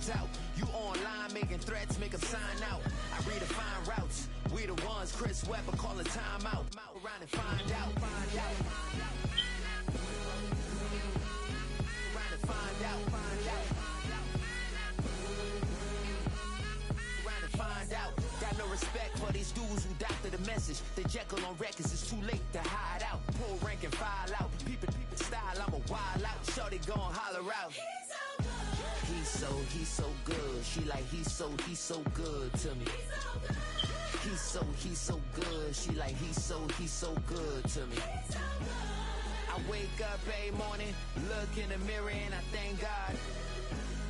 finds out you online making threats, make them sign out. I redefine routes. We the ones Chris Webber call a timeout. Around and find out. Find out. Around and find out. Find out. Around and find out. Got no respect for these dudes who doctor the message. The Jekyll on records, it's too late to hide out. Pull rank and file out. Peep style, I'm a wild out. Shorty gon' holler out. He's so good. She like he's so good to me. He's so good. She like he's so good to me. I wake up every morning, look in the mirror and I thank God.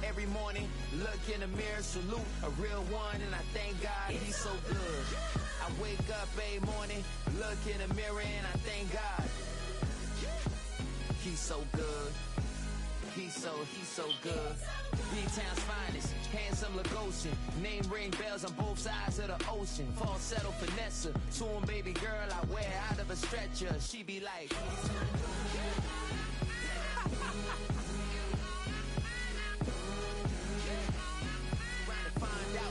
Every morning, look in the mirror, salute a real one and I thank God he's so good. I wake up every morning, look in the mirror and I thank God. He's so good. He's so good. B-Town's finest, handsome Lagosian. Name ring bells on both sides of the ocean. Falsetto finesse, soon baby girl I wear out of a stretcher. She be like find out.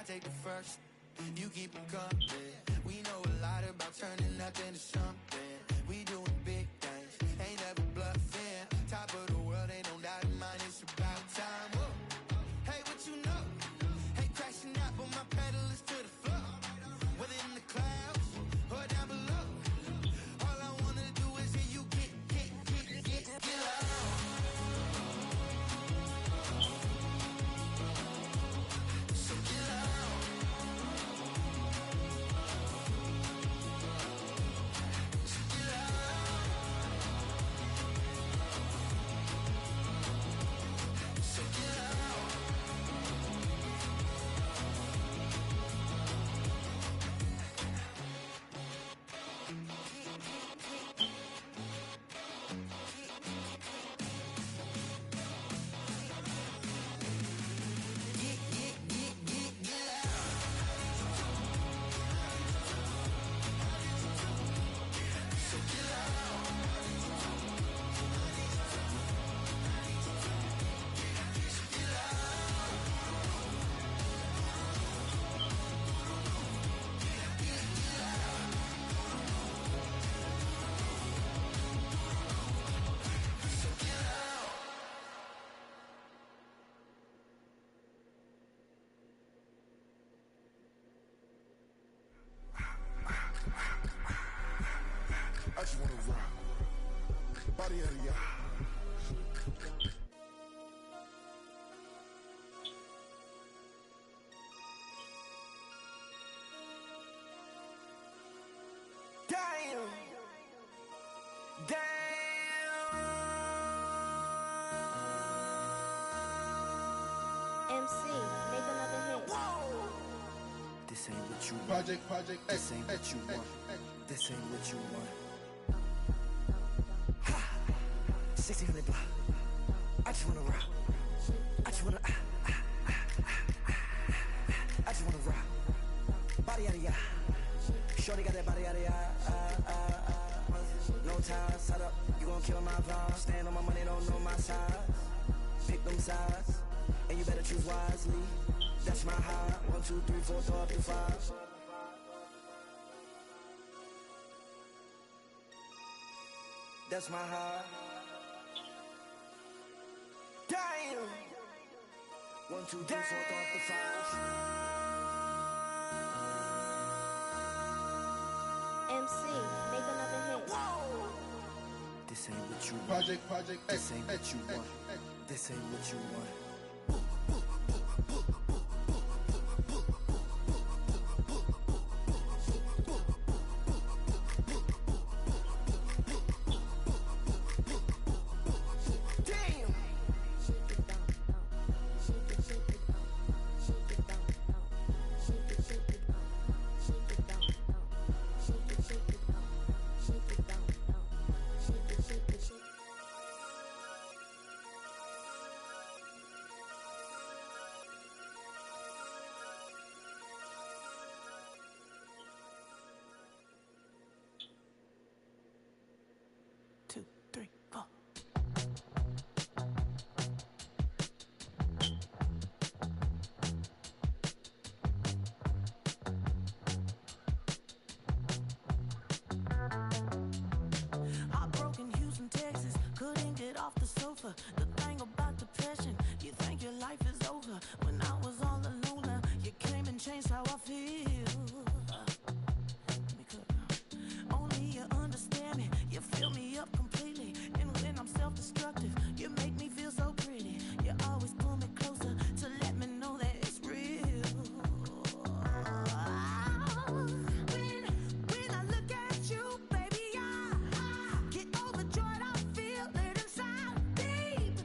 Take the first, you keep them coming. We know a lot about turning nothing to something. We doing big things, ain't never bluffing. Top of the world, ain't no doubt in mine, it's about time. Whoa. Hey, what you know? Hey, crashing out, but my pedal is to the floor. Whether in the clouds or down below. All I wanna do is hear you get loud. I just wanna rock, body out of y'all. Damn. MC, make another hit. Whoa. This ain't what you want. Project This ain't what you want. This ain't what you want. 1600 block. I just wanna rock. I just wanna I just wanna rock. Body out of ya. Shorty got that body out of ya. No ties, set up. You gon' kill my vibe. Stand on my money, don't know my size. Pick them sides, and you better choose wisely. That's my high. 1, 2, 3, 4, throw up to 5. That's my high. Damn. 1, 2, 3, 4, throw up to 5. MC, make another hit. Whoa. This ain't what you want. Project This ain't what you want. This ain't what you want. The thing about depression, you think your life is over. When I was all alone, you came and changed how I feel. Let me cook now. Only you understand me, you fill me up completely. And when I'm self-destructive, you make me feel so pretty. You always pull me closer to let me know that it's real. When I look at you, baby, I get overjoyed. I feel it inside deep.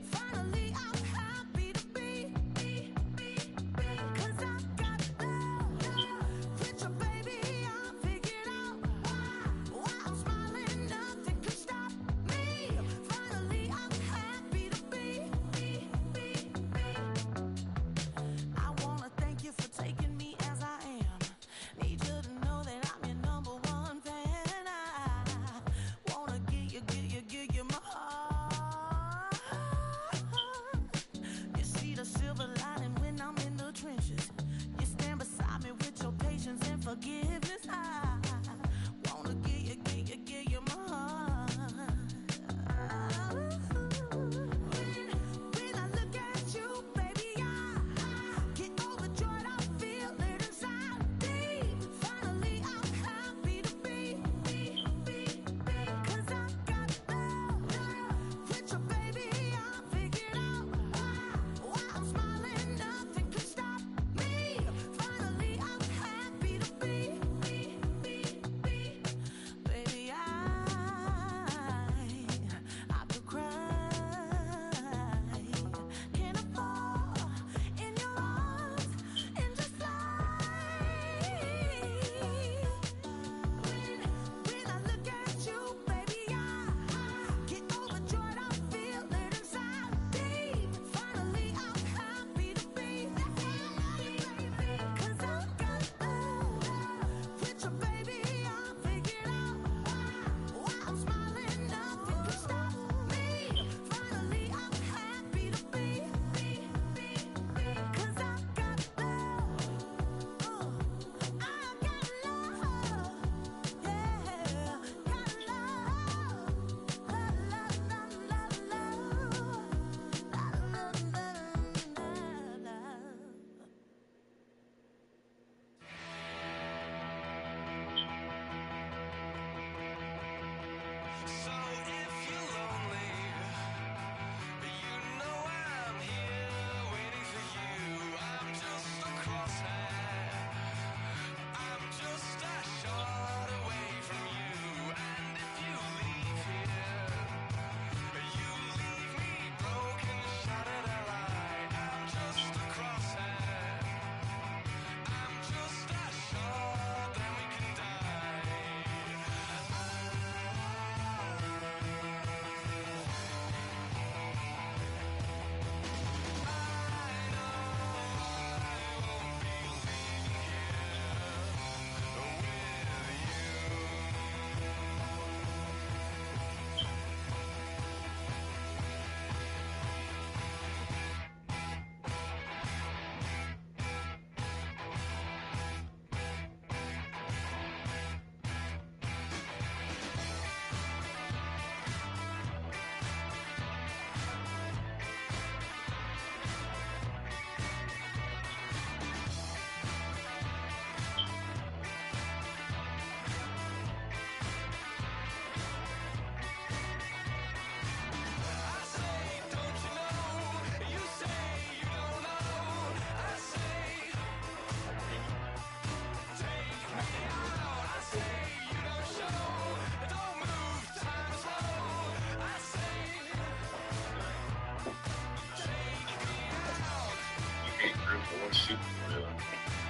you.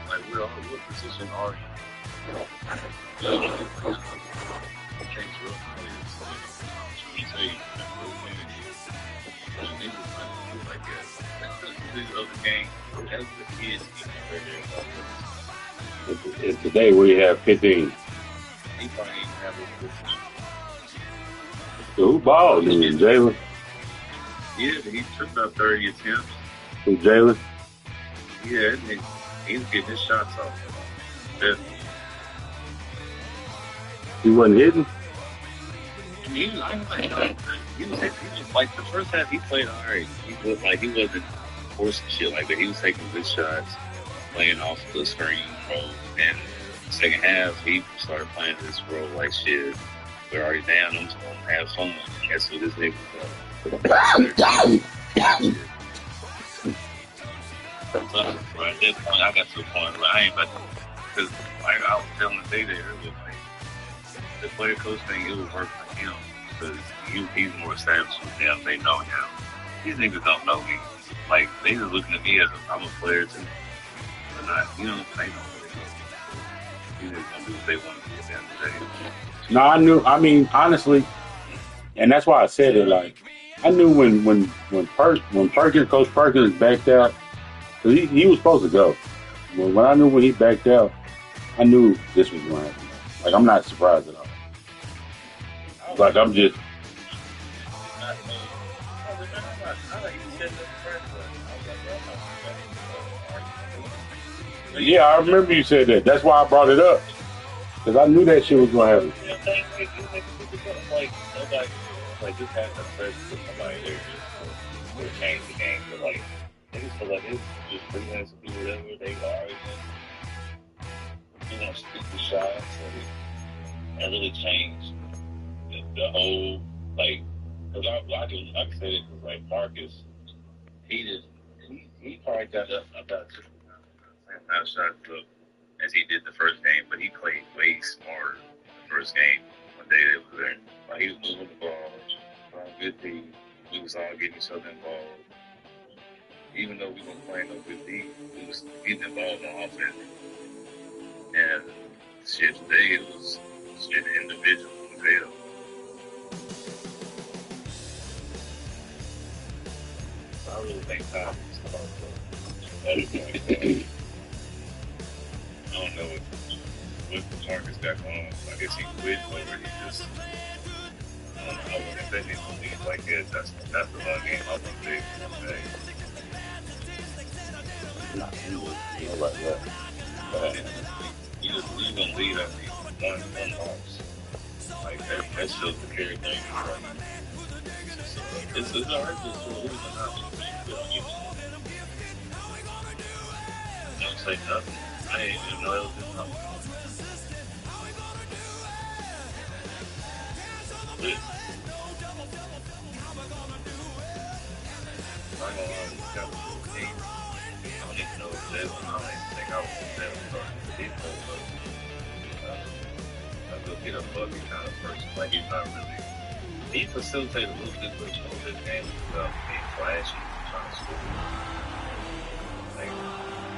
Like, what position are you? Change real players. He say real players. They was trying to do like that. This other game, that's the kids right there. It's today we have 15. He probably ain't have a 15. So who balled? Jalen? Yeah, he took about 30 attempts. Who, Jalen? Yeah, he was getting his shots off. Yeah. He wasn't hitting? He was like the first half he played alright. He wasn't forcing shit like that. He was taking good shots, playing off the screen role. And the second half he started playing this role like shit. We're already down. I'm just gonna have fun. That's what this nigga does. So, at that point, I got to a point where I ain't about to, because like I was telling the day there, it was like the player coach thing, it would work for him because he's more established with them. They know him. These niggas don't know me. Like they just looking at me as I'm a player too, but not, you know, they don't really know. These niggas gonna do what they want to do at the end of the day. No, I mean, honestly, and that's why I said it. Like, I knew when Coach Perkins backed out, because he was supposed to go. When I knew when he backed out, I knew this was going to happen. Like, I'm not surprised at all. Like, I'm just. Yeah, I remember you said that. That's why I brought it up. Because I knew that shit was going to happen. Like, nobody, like, just having a press with somebody there just to change the game. But, like, niggas feel like it's just freelance to do whatever they are. You know, shoot the shots. And that really changed the whole, like, because I can say it because, like, Marcus, he probably got about the same amount of shots up as he did the first game, but he played way smarter the first game when they was there. Like, he was moving the ball, playing good D. We was all getting each other involved. Even though we weren't playing no good D, we was getting involved on offense. And shit today, it was shit individual fail. So I really think time is about to I don't know what Marcus got going on. I guess he quit or he just, I don't know. If they need to leave like this, that's the one game I want to take. You gonna lead us one loss. Like that shows the carry thing. It's hard to lose or not. Don't say nothing. I didn't even know it was this number. I don't even know what that was. I don't even think I was that I'll go get a buggy kind of person. Like he's not really. He facilitated a little bit of this game without being flashy, trying to score. Like,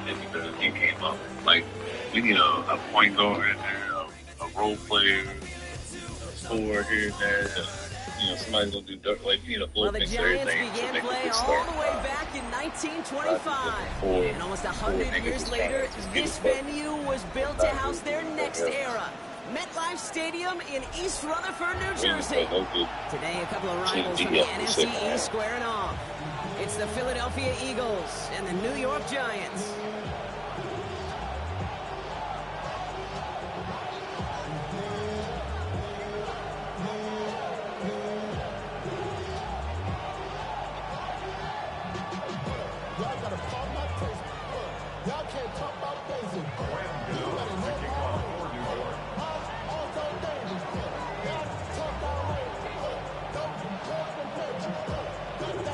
if he came up, like, we need a point guard in there, a role player, a scorer here and there. You know, somebody's gonna do dirt, like, you know, Well, the Giants began play all the way back in 1925. And almost 100 years later, this venue was built to house their next era. MetLife Stadium in East Rutherford, New Jersey. Today, a couple of rivals from the NFC East squaring off. It's the Philadelphia Eagles and the New York Giants.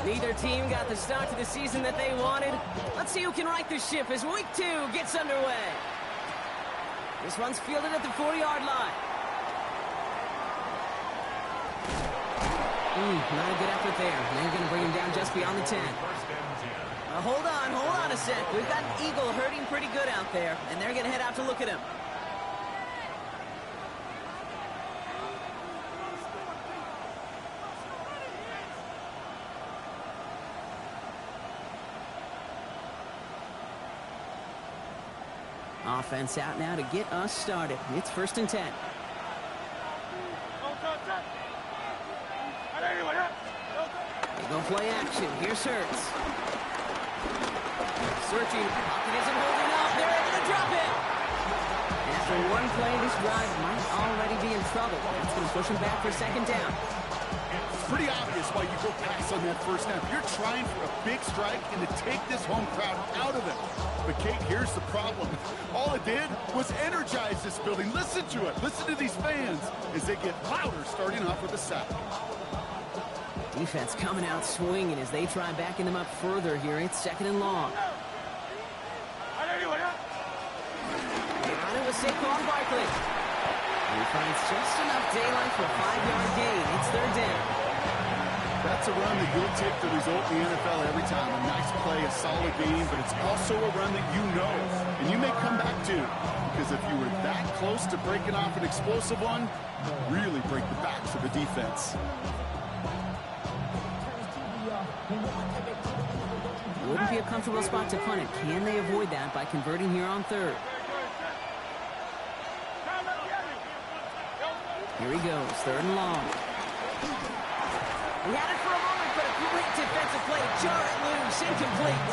Neither team got the start to the season that they wanted. Let's see who can right the ship as week 2 gets underway. This one's fielded at the 40-yard line. Not a good effort there. They're going to bring him down just beyond the 10. Hold on a sec. We've got an eagle hurting pretty good out there, and they're going to head out to look at him. Offense out now to get us started. It's 1st and 10. They go play action. Here's Hurts. Searching. Pocket isn't holding up. They're able to drop it. And after one play, this drive might already be in trouble. That's going to push him back for 2nd down. It's pretty obvious why you go pass on that first snap. You're trying for a big strike and to take this home crowd out of it. But, Kate, here's the problem. All it did was energize this building. Listen to it. Listen to these fans as they get louder starting off with a sack. Defense coming out swinging as they try backing them up further here. It's 2nd and long. On it was Saquon Barkley. He finds just enough daylight for a 5-yard gain. It's 3rd down. That's a run that you'll take the result in the NFL every time. A nice play, a solid game, but it's also a run that you know, and you may come back to. Because if you were that close to breaking off an explosive one, really break the backs of the defense. Wouldn't be a comfortable spot to punt it. Can they avoid that by converting here on 3rd? Here he goes, 3rd and long. He had it for a moment, but a great defensive play to jar it loose, incomplete.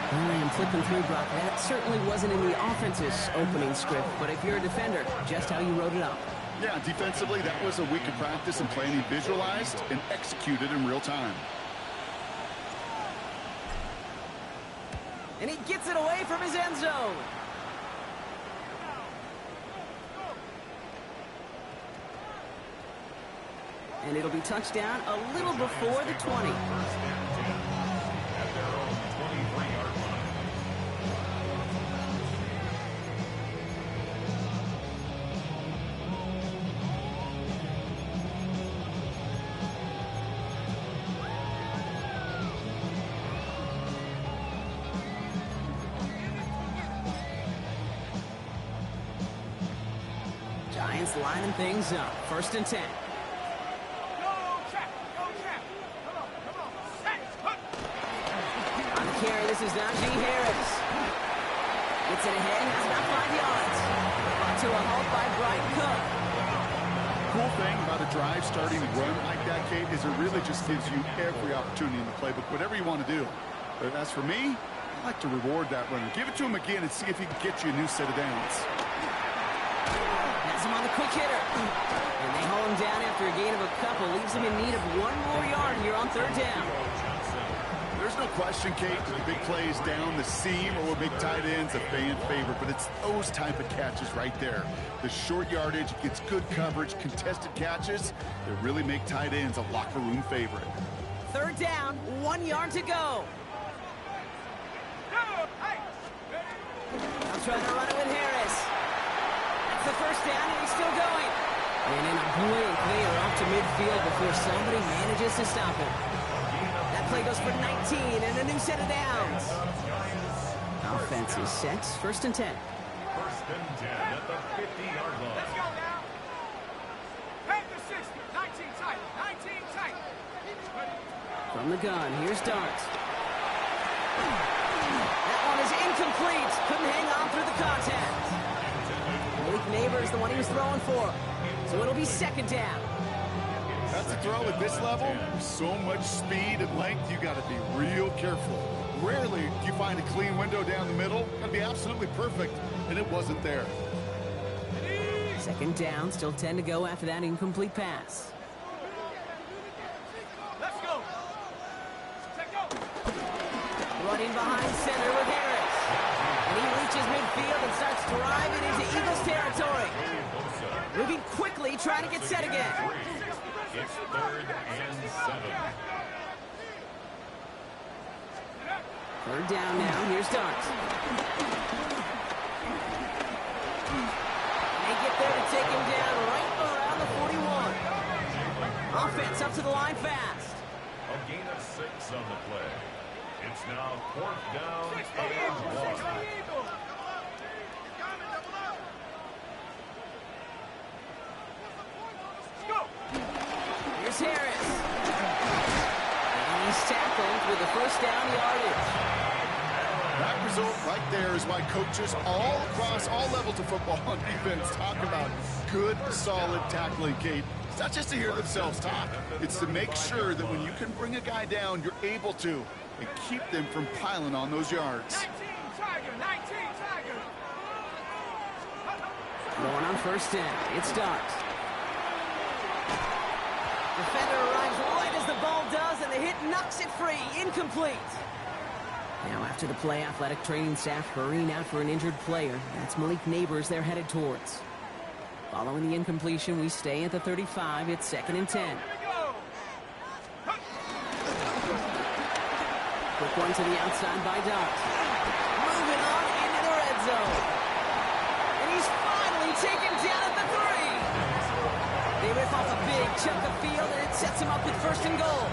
I am flipping through, Brock. That certainly wasn't in the offense's opening script, but if you're a defender, just how you wrote it up. Yeah, defensively, that was a week of practice and playing visualized and executed in real time. And he gets it away from his end zone. And it'll be touchdown a little before the 20. Giants lining things up. 1st and 10. On the carry, this is Najee Harris. Gets it ahead, has about 5 yards. Brought to a halt by Brian Cook. Cool thing about a drive starting to run like that, Kate, is it really just gives you every opportunity in the playbook, whatever you want to do. But as for me, I like to reward that runner. Give it to him again and see if he can get you a new set of downs. That's him on the quick hitter. And they haul him down after a gain of a couple. Leaves him in need of 1 more yard here on 3rd down. There's no question, Kate, the big plays down the seam or big tight ends, a fan favorite, but it's those type of catches right there. The short yardage gets good coverage, contested catches that really make tight ends a locker room favorite. 3rd down, 1 yard to go. Now trying to run it with Harris. That's the 1st down, and he's still going. And in a blink, they are off to midfield before somebody manages to stop him. That play goes for 19 and a new set of downs. Offense is set. 1st and 10. 1st and 10 at the 50-yard line. Let's go now. Head to 60. 19 tight. 19 tight. From the gun, here's Dart. That one is incomplete. Couldn't hang on through the contact. Malik Neighbors, the one he was throwing for. So it'll be 2nd down. That's a throw at this level. So much speed and length, you got to be real careful. Rarely do you find a clean window down the middle. Got to be absolutely perfect, and it wasn't there. 2nd down, still 10 to go after that incomplete pass. Let's go. Take go. Running behind center with Harris. And he reaches midfield and starts driving into Eagles territory. Moving quickly, trying to get set again. It's 3rd and 7. 3rd down now. Here's Dart. They get there to take him down right around the 41. Offense up to the line fast. A gain of 6 on the play. It's now 4th down and 1. Here's Harris. And he's tackled with the first down yardage. That result right there is why coaches all across all levels of football on defense talk about good, solid tackling, Kate. It's not just to hear themselves talk. It's to make sure that when you can bring a guy down, you're able to, and keep them from piling on those yards. 19 Tiger. Going on first down. It's Dart. Defender arrives right as the ball does, and the hit knocks it free. Incomplete. Now, after the play, athletic training staff hurrying out for an injured player. That's Malik Neighbors they're headed towards. Following the incompletion, we stay at the 35. It's 2nd and 10. Quick one to the outside by Dart. Moving on into the red zone. And he's finally taken down at the 3. They rip off a big chunk of field, and it sets him up with 1st and goal.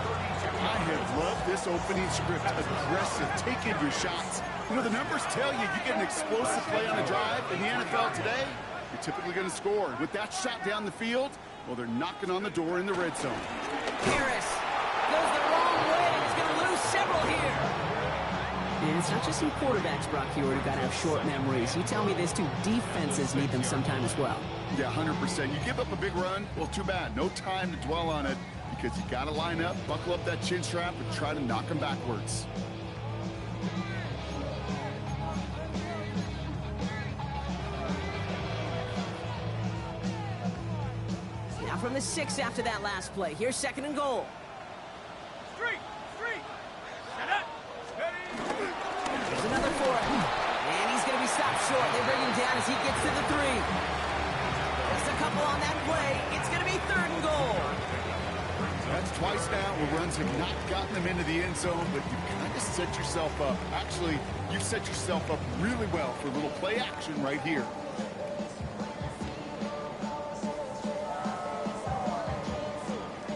I have loved this opening script. Aggressive, taking your shots. You know, the numbers tell you get an explosive play on a drive. In the NFL today, you're typically going to score. With that shot down the field, well, they're knocking on the door in the red zone. Harris goes the wrong way. He's going to lose several here. And it's not just some quarterbacks, Brock Hewitt, who got to have short memories. You tell me this too. Defenses need them sometime as well. Yeah, 100%. You give up a big run, well, too bad. No time to dwell on it, because you got to line up, buckle up that chin strap, and try to knock them backwards. Now from the 6 after that last play. Here's 2nd and goal. Street. Set up. Steady. There's another for him. And he's going to be stopped short. They bring him down as he gets to the 3. Just a couple on that play. It's going to be 3rd and goal. That's twice now where runs have not gotten them into the end zone, but you kind of set yourself up. Actually, you set yourself up really well for a little play action right here.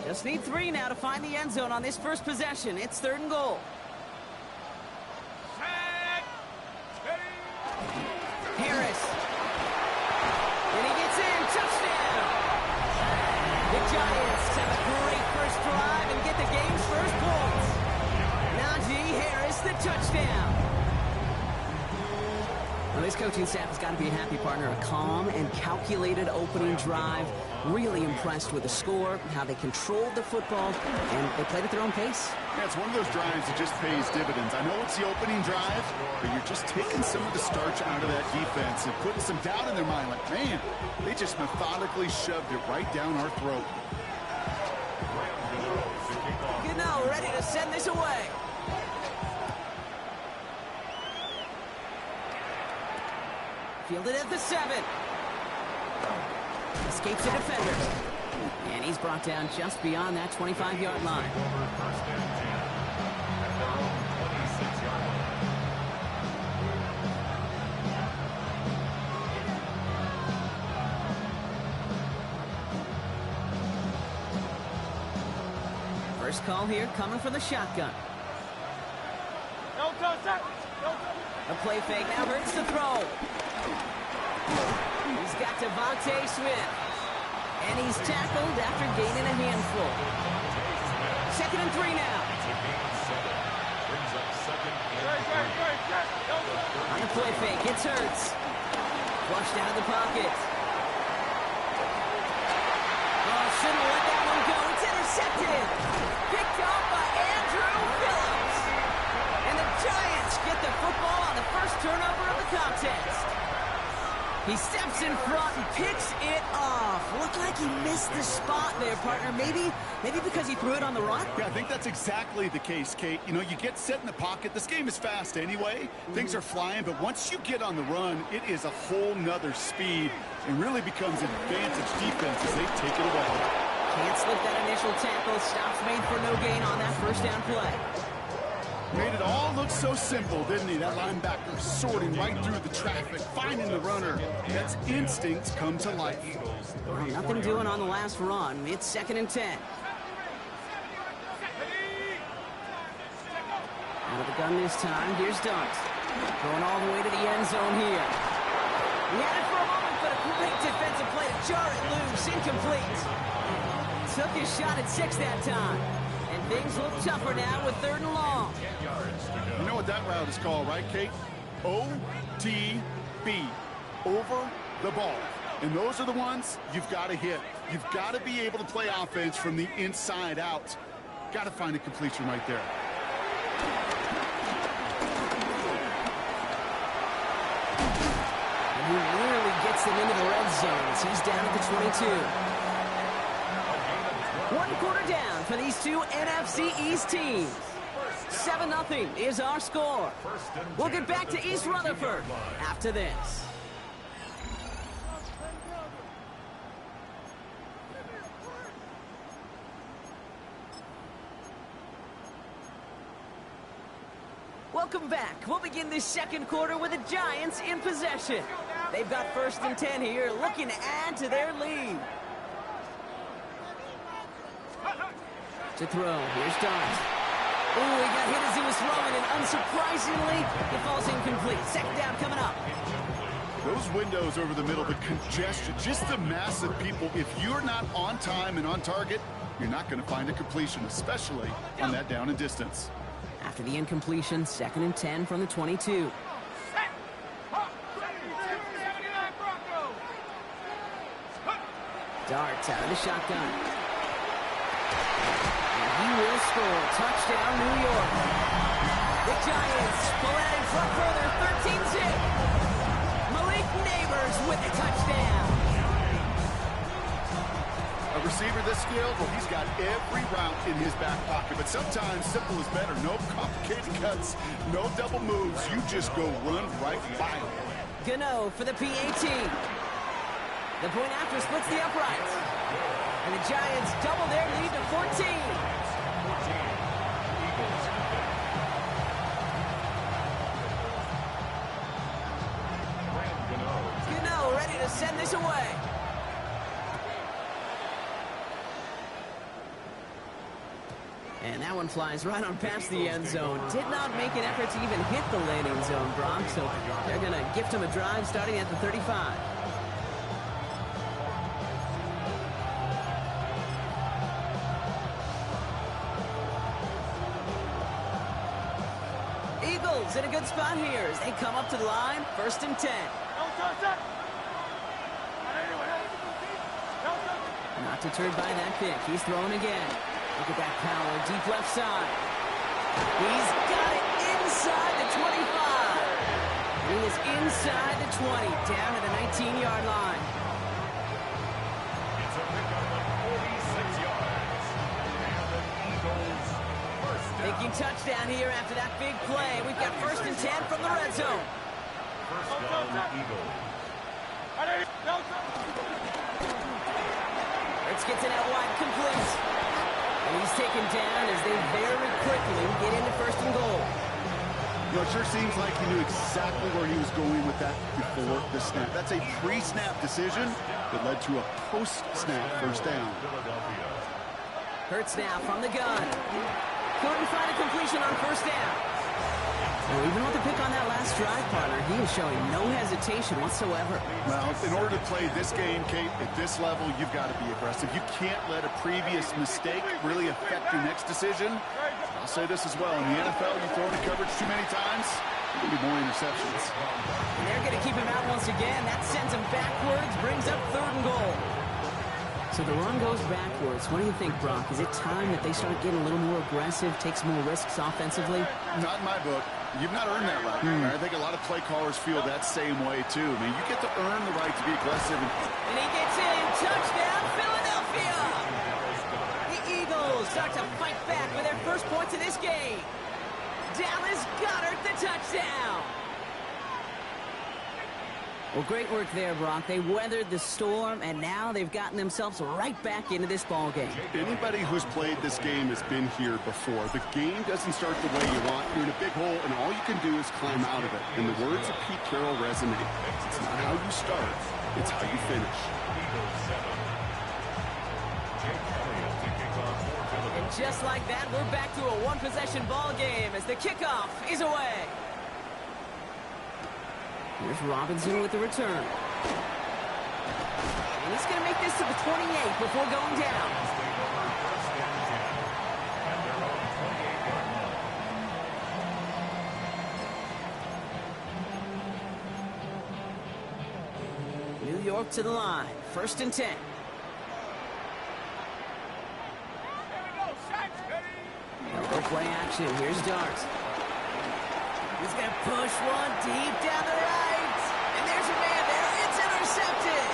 Just need 3 now to find the end zone on this first possession. It's 3rd and goal. Set. Steady. Harris. And he gets in. Touchdown. The Giants have a great first drive and get the game's first points. Najee Harris, the touchdown. Well, this coaching staff has got to be a happy partner. A calm and calculated opening drive. Really impressed with the score, how they controlled the football, and they played at their own pace. Yeah, it's one of those drives that just pays dividends. I know it's the opening drive, but you're just taking some of the starch out of that defense and putting some doubt in their mind. Like, man, they just methodically shoved it right down our throat. Gano ready to send this away. Fielded at the 7. Escapes the defender. And he's brought down just beyond that 25-yard line. First call here coming from the shotgun. The play fake now hurts the throw. He's got Devontae Smith. And he's tackled after gaining a handful. 2nd and 3 now. On the play fake, it's Hurts. Flushed out of the pocket. Oh, shouldn't have let that one go. It's intercepted. Picked up by Andrew Phillips. And the Giants get the football on the first turnover of the contest. He steps in front and picks it off. Looked like he missed the spot there, partner. Maybe because he threw it on the run? Yeah, I think that's exactly the case, Kate. You know, you get set in the pocket. This game is fast anyway. Things are flying, but once you get on the run, it is a whole nother speed and really becomes an advantage defense as they take it away. Can't slip that initial tackle. Stops made for no gain on that first down play. Made it all look so simple, didn't he? That linebacker sorting right through the traffic, finding the runner. That's instincts come to life. Well, nothing doing on the last run. It's 2nd and 10. Out of the gun this time. Here's Dunks. Going all the way to the end zone here. He had it for a moment, but a great defensive play to jar it loose. Incomplete. Took his shot at 6 that time. And things look tougher now with 3rd and long. You know what that route is called, right, Kate? OTB. Over the ball. And those are the ones you've got to hit. You've got to be able to play offense from the inside out. Got to find a completion right there. And he nearly gets them into the red zone as he's down at the 22. 1 quarter down for these two NFC East teams. 7-0 is our score. We'll get back to East Rutherford after this. Welcome back. We'll begin this 2nd quarter with the Giants in possession. They've got 1st and 10 here, looking to add to their lead. To throw. Here's Dunks. Ooh, he got hit as he was throwing, and unsurprisingly, it falls incomplete. 2nd down coming up. Those windows over the middle, the congestion, just the mass of people. If you're not on time and on target, you're not going to find a completion, especially on that down and distance. After the incompletion, 2nd and 10 from the 22. Darts out of the shotgun. And he will score. Touchdown, New York. The Giants pull out in front further, 13-zip. Malik Neighbors with the touchdown. A receiver this skilled, well, he's got every route in his back pocket. But sometimes simple is better. No complicated cuts, no double moves. You just go run right by him. Gano for the PAT. The point after splits the uprights. And the Giants double their lead to 14. Gano ready to send this away. And that one flies right on past the end zone. Did not make an effort to even hit the landing zone, Brock. So they're going to gift him a drive starting at the 35. Eagles in a good spot here as they come up to the line. 1st and 10. Not deterred by that pick. He's throwing again. Look at that power, deep left side. He's got it inside the 25. He is inside the 20, down to the 19-yard line. It's a pickup of 46 yards. And the Eagles first down. Making touchdown here after that big play. We've got 1st and 10 from the red zone. First down, Eagles. Let's get to that wide complete. And he's taken down as they very quickly get into 1st and goal. You know, it sure seems like he knew exactly where he was going with that before the snap. That's a pre-snap decision that led to a post-snap 1st down. Hurts now from the gun. Couldn't find a completion on 1st down. Well, even with the pick on that last drive, partner, he is showing no hesitation whatsoever. Well, in order to play this game, Kate, at this level, you've got to be aggressive. You can't let a previous mistake really affect your next decision. I'll say this as well. In the NFL, you throw into coverage too many times, there'll be more interceptions. And they're going to keep him out once again. That sends him backwards, brings up 3rd and goal. So the run goes backwards. What do you think, Brock? Is it time that they start getting a little more aggressive, take some more risks offensively? Not in my book. You've not earned that right. I think a lot of play callers feel that same way, too. I mean, you get to earn the right to be aggressive. And he gets in. Touchdown, Philadelphia! The Eagles start to fight back with their first points of this game. Dallas Goedert, the touchdown. Well, great work there, Brock. They weathered the storm, and now they've gotten themselves right back into this ball game. Anybody who's played this game has been here before. The game doesn't start the way you want. You're in a big hole, and all you can do is climb out of it. And the words of Pete Carroll resonate. It's not how you start, it's how you finish. And just like that, we're back to a one-possession ball game as the kickoff is away. Here's Robinson with the return. And he's going to make this to the 28 before going down. New York to the line. 1st and 10. Go play action. Here's Dart. He's going to push one deep down the right. And there's your man there. It's intercepted.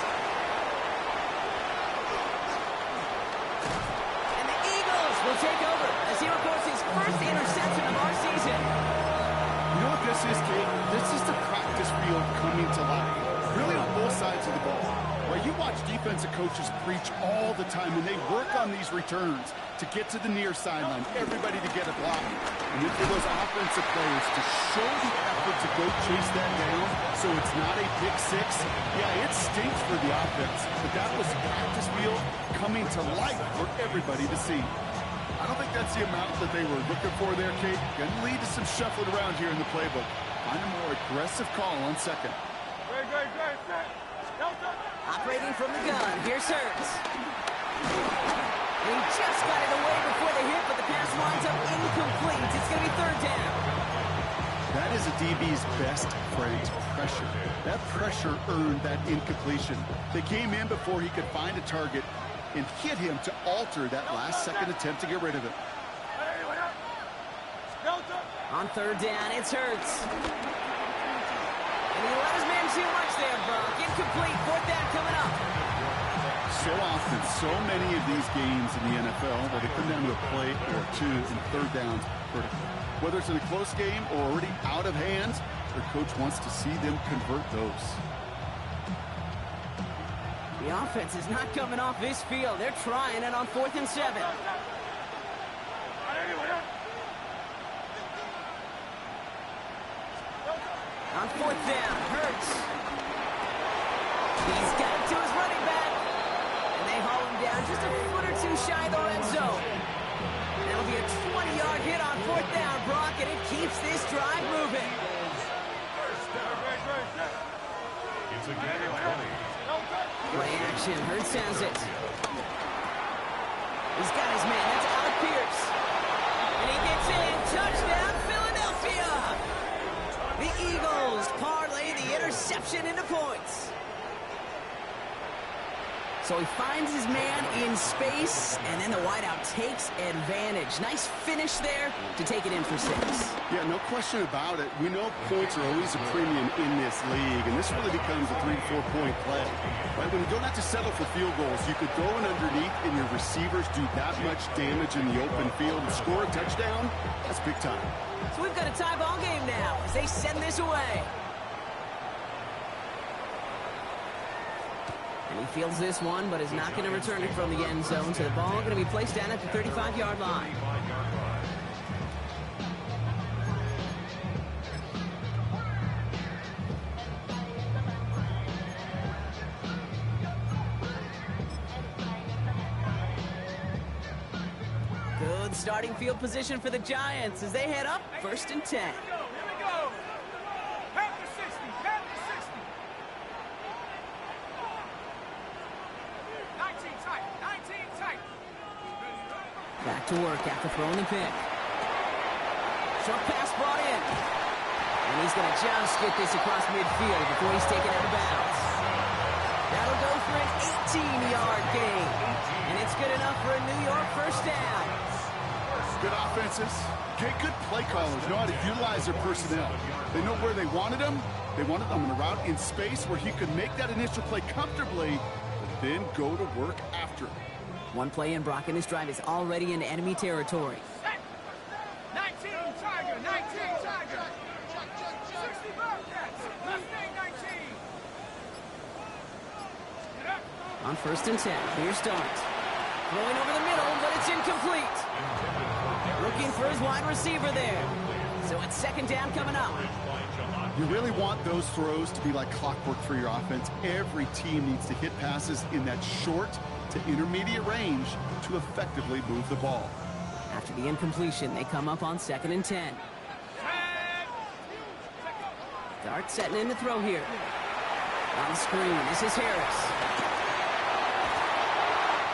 And the Eagles will take over as he records his first interception of our season. You know what this is, Kate? This is the practice field coming to life. Really on both sides of the ball. Right, you watch defensive coaches preach all the time, and they work on these returns to get to the near sideline, everybody to get a block. And then for those offensive players to show the effort to go chase that down so it's not a pick six, yeah, it stinks for the offense. But that was practice field coming to life for everybody to see. I don't think that's the amount that they were looking for there, Kate. Going to lead to some shuffling around here in the playbook. Find a more aggressive call on second. Operating from the gun, here's Hurts. He just got it away before the hit, but the pass winds up incomplete. It's going to be 3rd down. That is a DB's best friend, pressure. That pressure earned that incompletion. They came in before he could find a target and hit him to alter that last-second attempt to get rid of it. On 3rd down, it's Hurts. And he let his man too much there, Brock. Incomplete. 4th down coming up. So often, so many of these games in the NFL where they come down to a play or two in 3rd downs. Whether it's in a close game or already out of hands, their coach wants to see them convert those. The offense is not coming off this field. They're trying it on 4th and 7. On 4th down, Hurts. He's got it to his running back. And they haul him down just a foot or two shy of the red zone. That'll be a 20-yard hit on 4th down, Brock, and it keeps this drive moving. It's a gain of 20. Play action, Hurts has it. He's got his man, that's Alec Pierce. And he gets in, touchdown, Philadelphia! The Eagles parlay the interception into points. So he finds his man in space, and then the wideout takes advantage. Nice finish there to take it in for 6. Yeah, no question about it. We know points are always a premium in this league, and this really becomes a 3- to 4-point play. Right? When you don't have to settle for field goals, you could throw it underneath, and your receivers do that much damage in the open field and score a touchdown. That's big time. So we've got a tie ball game now as they send this away. And he fields this one, but is not going to return it from the end zone. So the ball going to be placed down at the 35-yard line. Good starting field position for the Giants as they head up 1st and 10. Here we go. Half the 60. Half the 60. 19 tight. 19 tight. Back to work after throwing the pick. Short pass brought in. And he's going to just get this across midfield before he's taken out of bounds. That'll go for an 18-yard gain. And it's good enough for a New York 1st down. Good offenses. Okay, good play callers know how to utilize their personnel. They know where they wanted them. They wanted them on a route in space where he could make that initial play comfortably, but then go to work after. One play in, Brock, and this drive is already in enemy territory. 19 Tiger. 19 Tiger. 60 Bobcats. Mustang 19. On 1st and 10, here's Dart. Throwing over the middle, but it's incomplete. Looking for his wide receiver there. So it's 2nd down coming up. You really want those throws to be like clockwork for your offense. Every team needs to hit passes in that short to intermediate range to effectively move the ball. After the incompletion, they come up on 2nd and 10. Dart setting in to throw here. On the screen, this is Harris.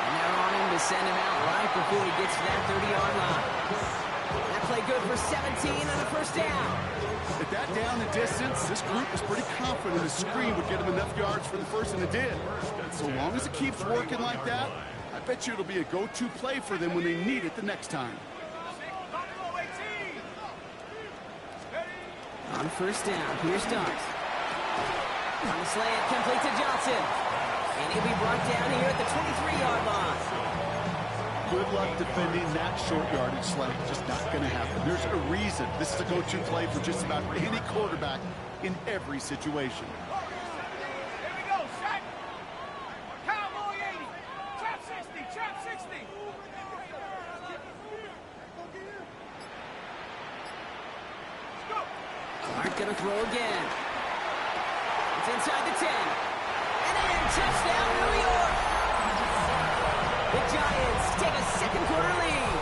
And they're on him to send him out right before he gets to that 30-yard line. That play good for 17 and a first down. At that down and distance, this group was pretty confident the screen would get them enough yards for the first, and it did. So long as it keeps working like that, I bet you it'll be a go-to play for them when they need it the next time. On first down, here's Dart. On the slant, complete to Johnson. And he'll be brought down here at the 23-yard line. Good luck defending that short yardage slant. Just not going to happen. There's a reason this is a go-to play for just about any quarterback in every situation. Here we go, set. Cowboy 80. Trap 60, trap 60. Let's go. Dart gonna throw again. It's inside the 10. And in, touchdown, New York. The Giants take a second quarter lead.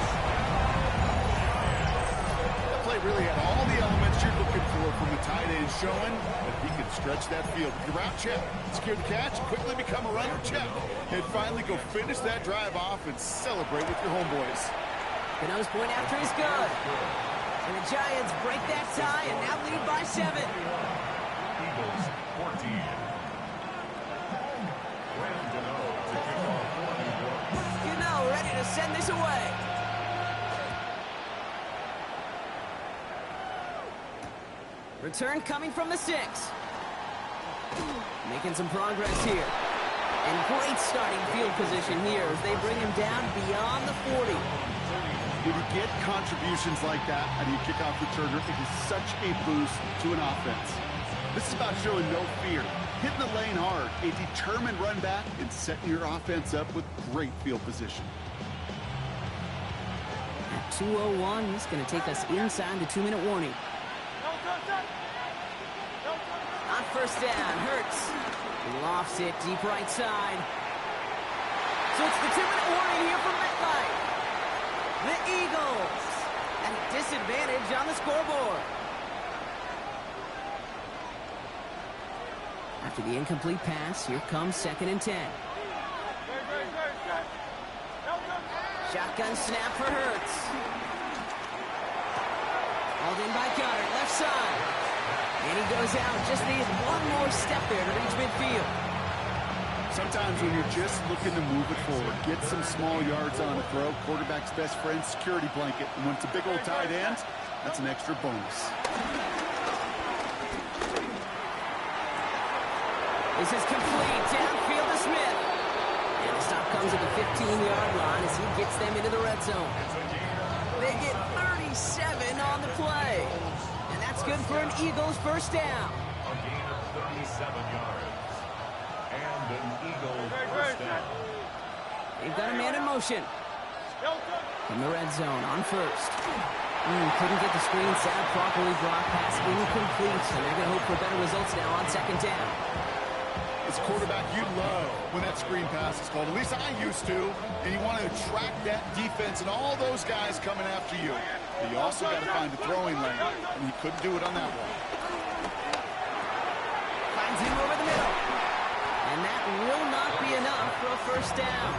That play really had all the elements you're looking for from the tight end, showing that he can stretch that field. Your route check, secure the catch, quickly become a runner check, and finally go finish that drive off and celebrate with your homeboys. The nose point after is good. And the Giants break that tie and now lead by 7. Eagles 14. Ready to send this away. Return coming from the 6. Making some progress here. And great starting field position here as they bring him down beyond the 40. When you get contributions like that and you kick off returner, it is such a boost to an offense. This is about showing no fear, hitting the lane hard, a determined run back, and setting your offense up with great field position. At 2:01, he's going to take us inside the 2-minute warning. On first down, Hurts. He lofts it deep right side. So it's the 2-minute warning here from MetLife. The Eagles at a disadvantage on the scoreboard. After the incomplete pass, here comes 2nd and 10. Shotgun snap for Hurts. Hauled in by Goddard, left side. And he goes out. Just needs one more step there to reach midfield. Sometimes when you're just looking to move it forward, get some small yards on a throw, quarterback's best friend, security blanket. And when it's a big old tight end, that's an extra bonus. This is complete. Downfield to Smith. And the stop comes at the 15-yard line as he gets them into the red zone. They get 37 on the play. And that's good for an Eagles first down. A gain of 37 yards. And an Eagles first down. They've got a man in motion. From the red zone on first. Couldn't get the screen set up properly. Brock pass incomplete. And they're going to hope for better results now on 2nd down. As a quarterback, you love when that screen pass is called. At least I used to. And you want to attract that defense and all those guys coming after you. But you also got to find the throwing lane. And he couldn't do it on that one. Finds him over the middle. And that will not be enough for a first down.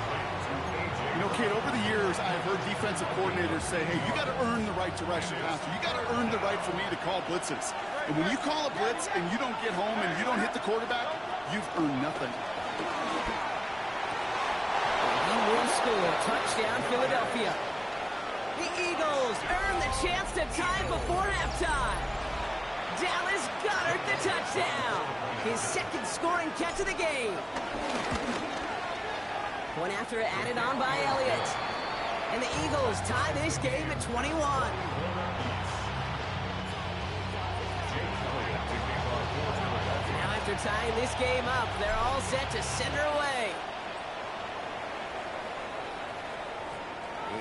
You know, kid, over the years, I've heard defensive coordinators say, hey, you got to earn the right to rush the passer. You got to earn the right for me to call blitzes. And when you call a blitz and you don't get home and you don't hit the quarterback, you've earned nothing. He will score. Touchdown, Philadelphia. The Eagles earn the chance to tie before halftime. Dallas Goedert the touchdown. His second scoring catch of the game. Point after added on by Elliott. And the Eagles tie this game at 21. Now after tying this game up, they're all set to send her away.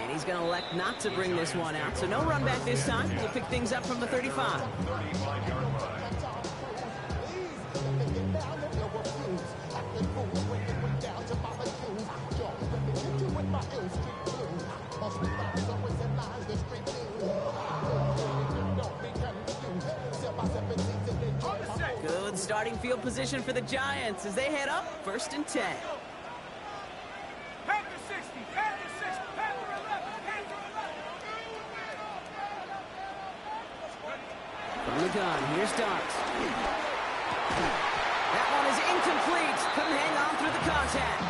And he's going to elect not to bring this one out. So no run back this time. He'll pick things up from the 35. starting field position for the Giants as they head up 1st and 10. Panther 60, Panther 60, Panther 11, Panther 11. From the gun, here's Dart. That one is incomplete. Couldn't hang on through the contact.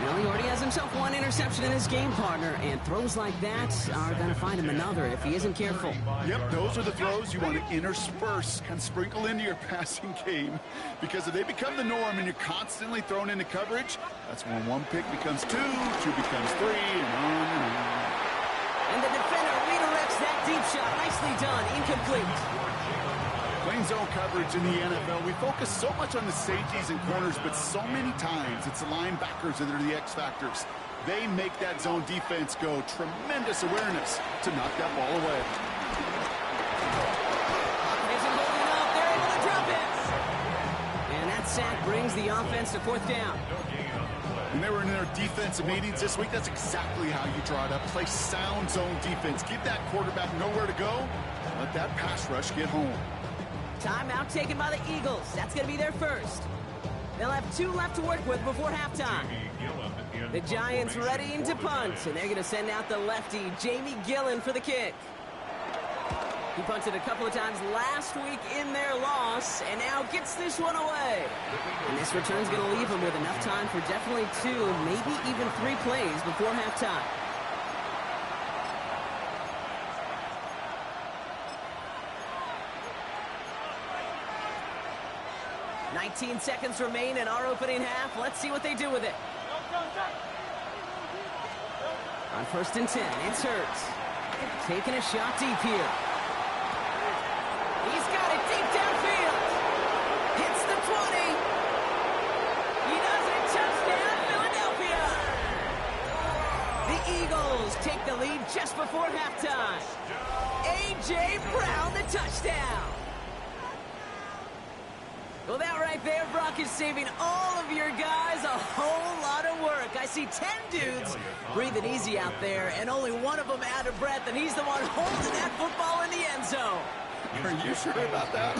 Well, he already has himself one interception in his game, partner, and throws like that are going to find him another if he isn't careful. Yep, those are the throws you want to intersperse, kind of sprinkle into your passing game, because if they become the norm and you're constantly thrown into coverage, that's when one pick becomes two becomes three, and on and on. And the defender redirects that deep shot. Nicely done. Incomplete. Playing zone coverage in the NFL, we focus so much on the safeties and corners, but so many times it's the linebackers that are the X factors. They make that zone defense go. Tremendous awareness to knock that ball away. Isn't holding up. They're able to drop it. And that sack brings the offense to 4th down. When they were in their defensive meetings this week, that's exactly how you draw it up. Play sound zone defense. Keep that quarterback nowhere to go. Let that pass rush get home. Timeout taken by the Eagles. That's going to be their first. They'll have 2 left to work with before halftime. The Giants readying to punt, and they're going to send out the lefty, Jamie Gillen, for the kick. He punted a couple of times last week in their loss, and now gets this one away. And this return's going to leave him with enough time for definitely 2, maybe even 3 plays before halftime. 19 seconds remain in our opening half. Let's see what they do with it. On 1st and 10, it's Hurts. Taking a shot deep here. He's got it deep downfield. Hits the 20. He does it. Touchdown, Philadelphia. The Eagles take the lead just before halftime. A.J. Brown, the touchdown. Well, that right there, Brock, is saving all of your guys a whole lot of work. I see 10 dudes breathing easy out there, and only one of them out of breath, and he's the one holding that football in the end zone. Are you sure about that?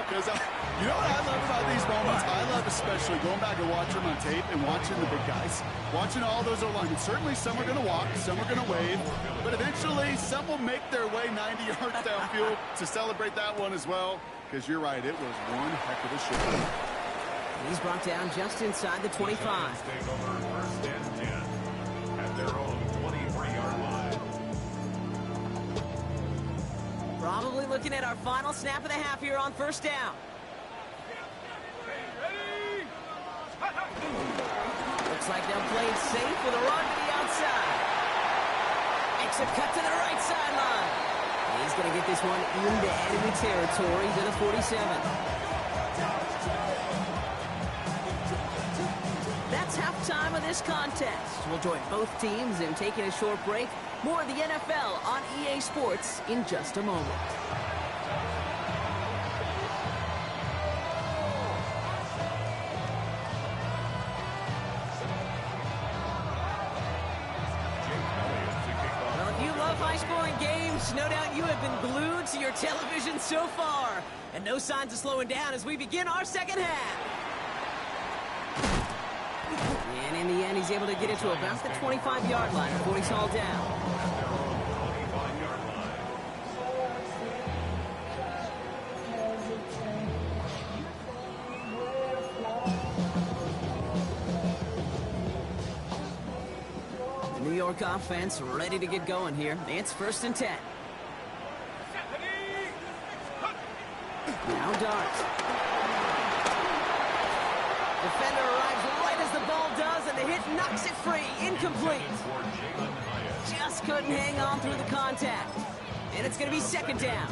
Because you know what I love about these moments? I love especially going back and watching on tape and watching the big guys. Watching all those O-linemen. Certainly some are going to walk, some are going to wave, but eventually some will make their way 90 yards downfield to celebrate that one as well. Because you're right, it was one heck of a show. He's brought down just inside the 25. Take over 1st and 10 at their own 23-yard line. Probably looking at our final snap of the half here on 1st down. Looks like they'll play it safe with a run to the outside. Exit cut to the right sideline. He's going to get this one into enemy territory to the 47. That's halftime of this contest. We'll join both teams in taking a short break. More of the NFL on EA Sports in just a moment. High-scoring games, no doubt you have been glued to your television so far. And no signs of slowing down as we begin our second half. And in the end, he's able to get it to about the 25-yard line before he's hauled down. New York offense ready to get going here. It's 1st and 10. Now Dart. Defender arrives right as the ball does, and the hit knocks it free. Incomplete. Just couldn't hang on through the contact. And it's going to be 2nd down.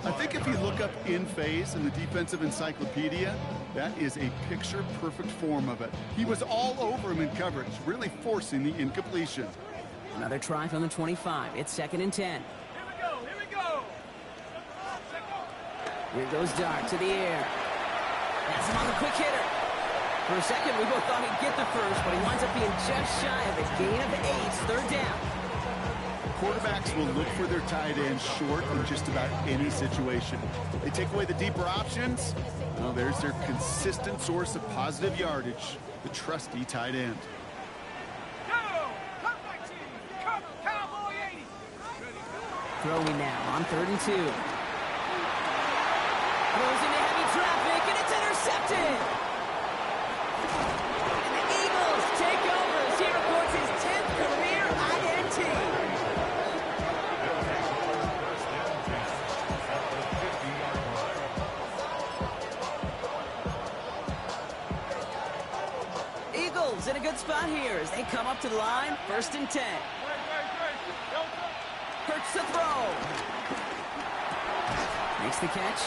I think if you look up in phase in the defensive encyclopedia, that is a picture-perfect form of it. He was all over him in coverage, really forcing the incompletion. Another try from the 25. It's 2nd and 10. Here we go, here we go. Here goes Dart to the air. Has him on the quick hitter. For a second, we both thought he'd get the first, but he winds up being just shy of a gain of 8. 3rd down. Quarterbacks will look for their tight end short in just about any situation. They take away the deeper options. Well, there's their consistent source of positive yardage, the trusty tight end. Throwing now on 3rd and 2. Throws into heavy traffic, and it's intercepted. And the Eagles take over as he records his 10th career INT. Eagles in a good spot here as they come up to the line, 1st and 10. Hurts the throw. Makes the catch.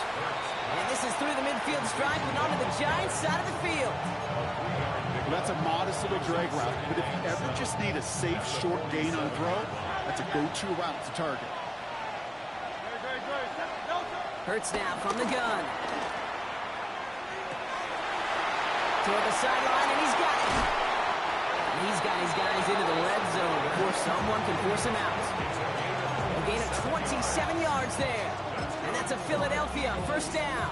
And this is through the midfield stripe and onto the Giants side of the field. Well, that's a modest little drag route, but if you ever just need a safe, short gain on throw, that's a go-to route to target. Hurts now from the gun. Toward the sideline, and he's got it. And he's got his guys into the red zone before someone can force him out. A gain of 27 yards there. And that's a Philadelphia 1st down.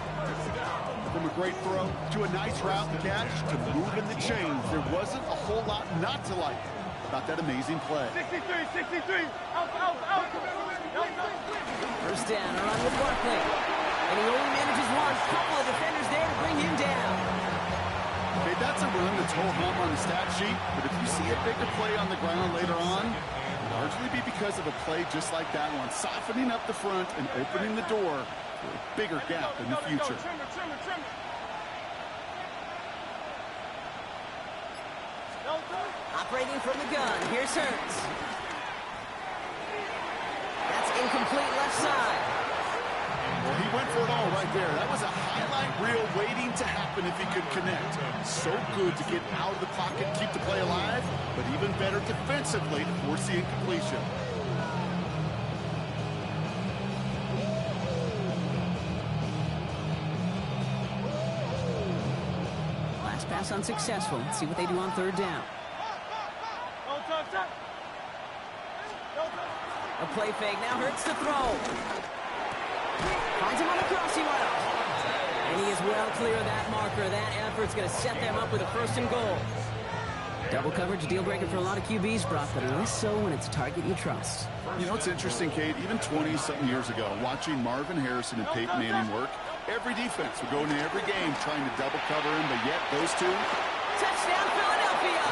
From a great throw to a nice route and catch to moving the chains, there wasn't a whole lot not to like about that amazing play. 63. Out. 1st down, a run with Barkley. And he only manages one. Couple of defenders there to bring him down. Okay, that's a run that's ho-hum on the stat sheet, but if you see a bigger play on the ground later on, largely be because of a play just like that one, softening up the front and opening the door for a bigger gap in the future. Operating from the gun, here's Hurts. That's incomplete left side. Well, he went for it all right there. That was a highlight reel waiting to happen if he could connect. So good to get out of the pocket, keep the play alive, but even better defensively to force the incompletion. Last pass unsuccessful. Let's see what they do on 3rd down. A play fake now Hurts to throw. Finds him on the crossing route. And he is well clear of that marker. That effort's going to set them up with a 1st and goal. Double coverage, deal breaker for a lot of QBs, Brock, but less so when it's a target you trust. You know, it's interesting, Kate, even 20-something years ago, watching Marvin Harrison and Peyton Manning work, every defense would go into every game trying to double cover him, but yet those two... Touchdown, Philadelphia!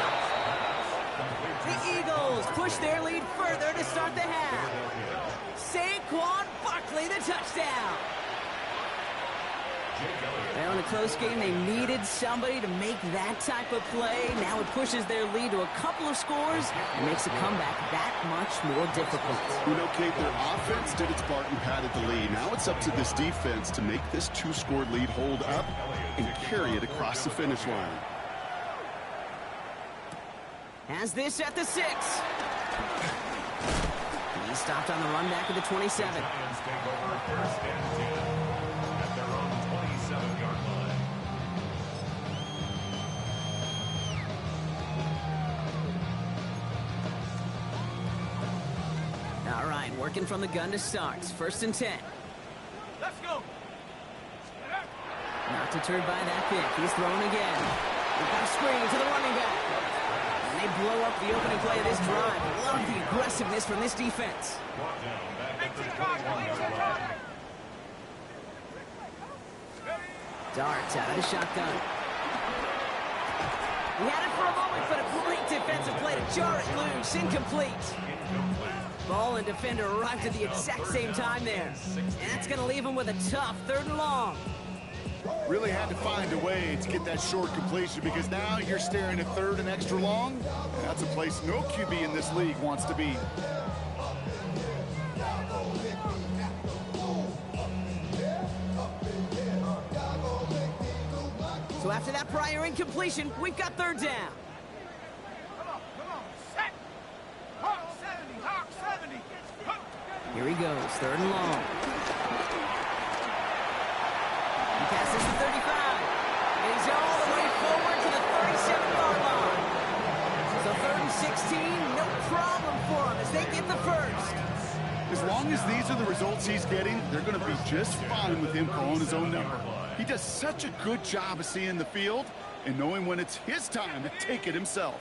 The Eagles push their lead further to start the half. Saquon Barkley, the touchdown. Well, in a close game, they needed somebody to make that type of play. Now it pushes their lead to a couple of scores and makes the comeback that much more difficult. You know, Kate, their offense did its part and padded the lead. Now it's up to this defense to make this 2-score lead hold up and carry it across the finish line. Has this at the 6. He stopped on the run back of the 27. All right, working from the gun to start. 1st and 10. Let's go. Not deterred by that pick. He's throwing again. We've got a screen to the running back. And they blow up the opening play of this drive. Love the aggressiveness from this defense. Darts out of the shotgun. He had it for a moment, but a great defensive play to jar it loose. Incomplete. Ball and defender arrived at the exact same time there. And that's going to leave him with a tough 3rd and long. Really had to find a way to get that short completion because now you're staring at 3rd and extra long. That's a place no QB in this league wants to be. So after that prior incompletion, we've got 3rd down. Come on, set. Hawk 70. Here he goes, 3rd and long. He passes the 35. And he's all the way forward to the 37-yard line. So 3rd and 16, no problem for him as Eagles, they get the first. As long as these are the results he's getting, they're going to be just fine with him calling his own number. He does such a good job of seeing the field and knowing when it's his time to take it himself.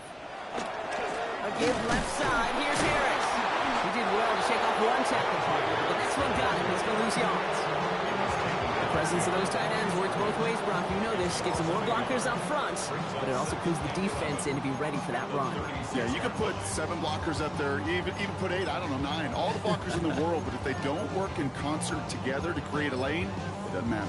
A give left side. Here's Harris. He did well to shake off one tackle partner, but the next one got him. He's going to lose yards. The presence of those tight ends works both ways, Brock. You know this. Gives them more blockers up front, but it also clues the defense in to be ready for that run. Yeah, you can put 7 blockers up there, even put 8, I don't know, 9. All the blockers in the world, but if they don't work in concert together to create a lane, it doesn't matter.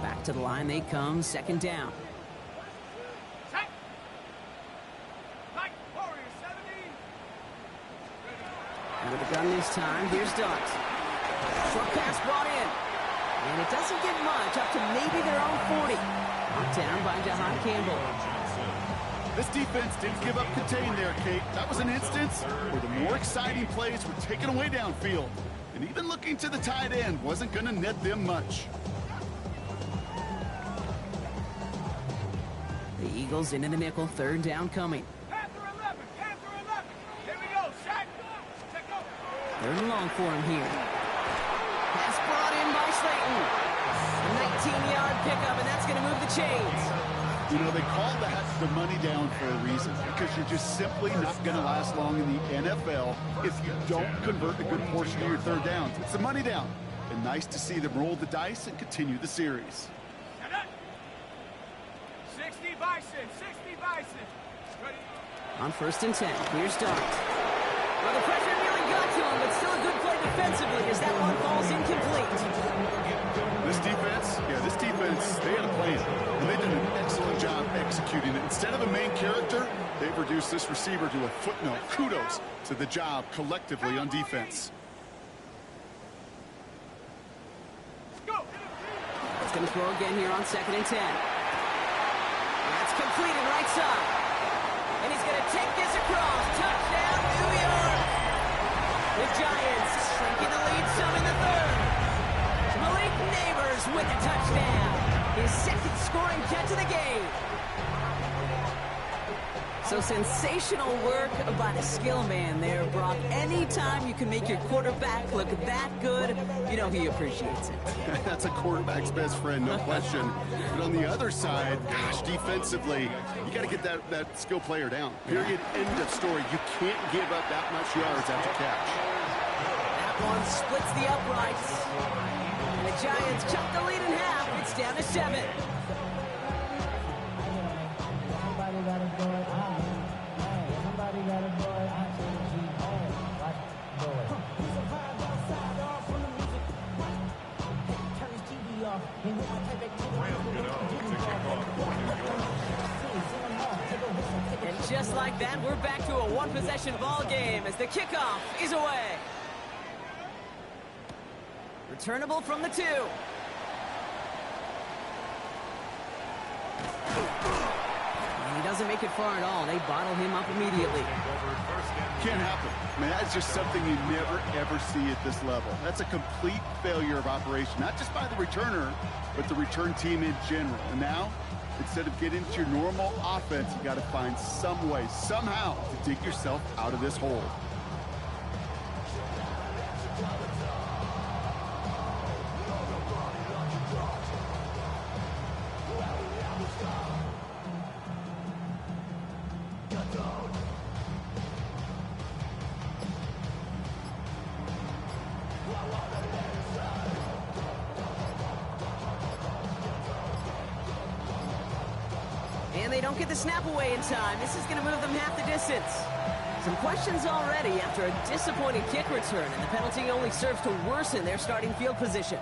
Back to the line they come, second down. Set. Mike, Warrior 70. Out of the gun this time, here's Dart. Short pass brought in. And it doesn't get much, up to maybe their own 40. Knocked down by Jahan Campbell. This defense didn't give up contain there, Kate. That was an instance where the more exciting plays were taken away downfield. And even looking to the tight end wasn't going to net them much. The Eagles into the nickel, third down coming. Panther 11, Panther 11. Here we go, Shaq. Check go. Third and long for him here. Pass brought in by Slayton. A 19-yard pickup, and that's going to move the chains. You know, they call that the money down for a reason, because you're just simply not going to last long in the NFL if you don't convert a good portion of your third downs. It's the money down. And nice to see them roll the dice and continue the series. 60 Bison, 60 Bison. Ready? On first and 10, here's Dart. Well, the pressure nearly got to him, but still a good play defensively as that one falls incomplete. This defense, they had a plan, and they did an excellent job executing it. Instead of a main character, they've reduced this receiver to a footnote. Kudos to the job collectively on defense. Go. It's going to throw again here on second and 10. That's completed right side. And he's going to take this across. Touchdown, New York. The Giants shrinking the lead some in the third. Malik Neighbors with a touchdown. His second scoring catch of the game. So sensational work by the skill man there, Brock. Anytime you can make your quarterback look that good, you know he appreciates it. That's a quarterback's best friend, no question. But on the other side, gosh, defensively, you got to get that skill player down. Period. End of story. You can't give up that much yards after catch. That one splits the uprights. And the Giants cut the lead in half. It's down to 7. And just like that, we're back to a one-possession ball game as the kickoff is away. Returnable from the 2. And he doesn't make it far at all. They bottle him up immediately. Can't happen. I mean, that's just something you never, ever see at this level. That's a complete failure of operation, not just by the returner, but the return team in general. And now, instead of getting into your normal offense, you got to find some way, somehow, to dig yourself out of this hole. And they don't get the snap away in time. This is going to move them half the distance. Some questions already after a disappointing kick return, and the penalty only serves to worsen their starting field position.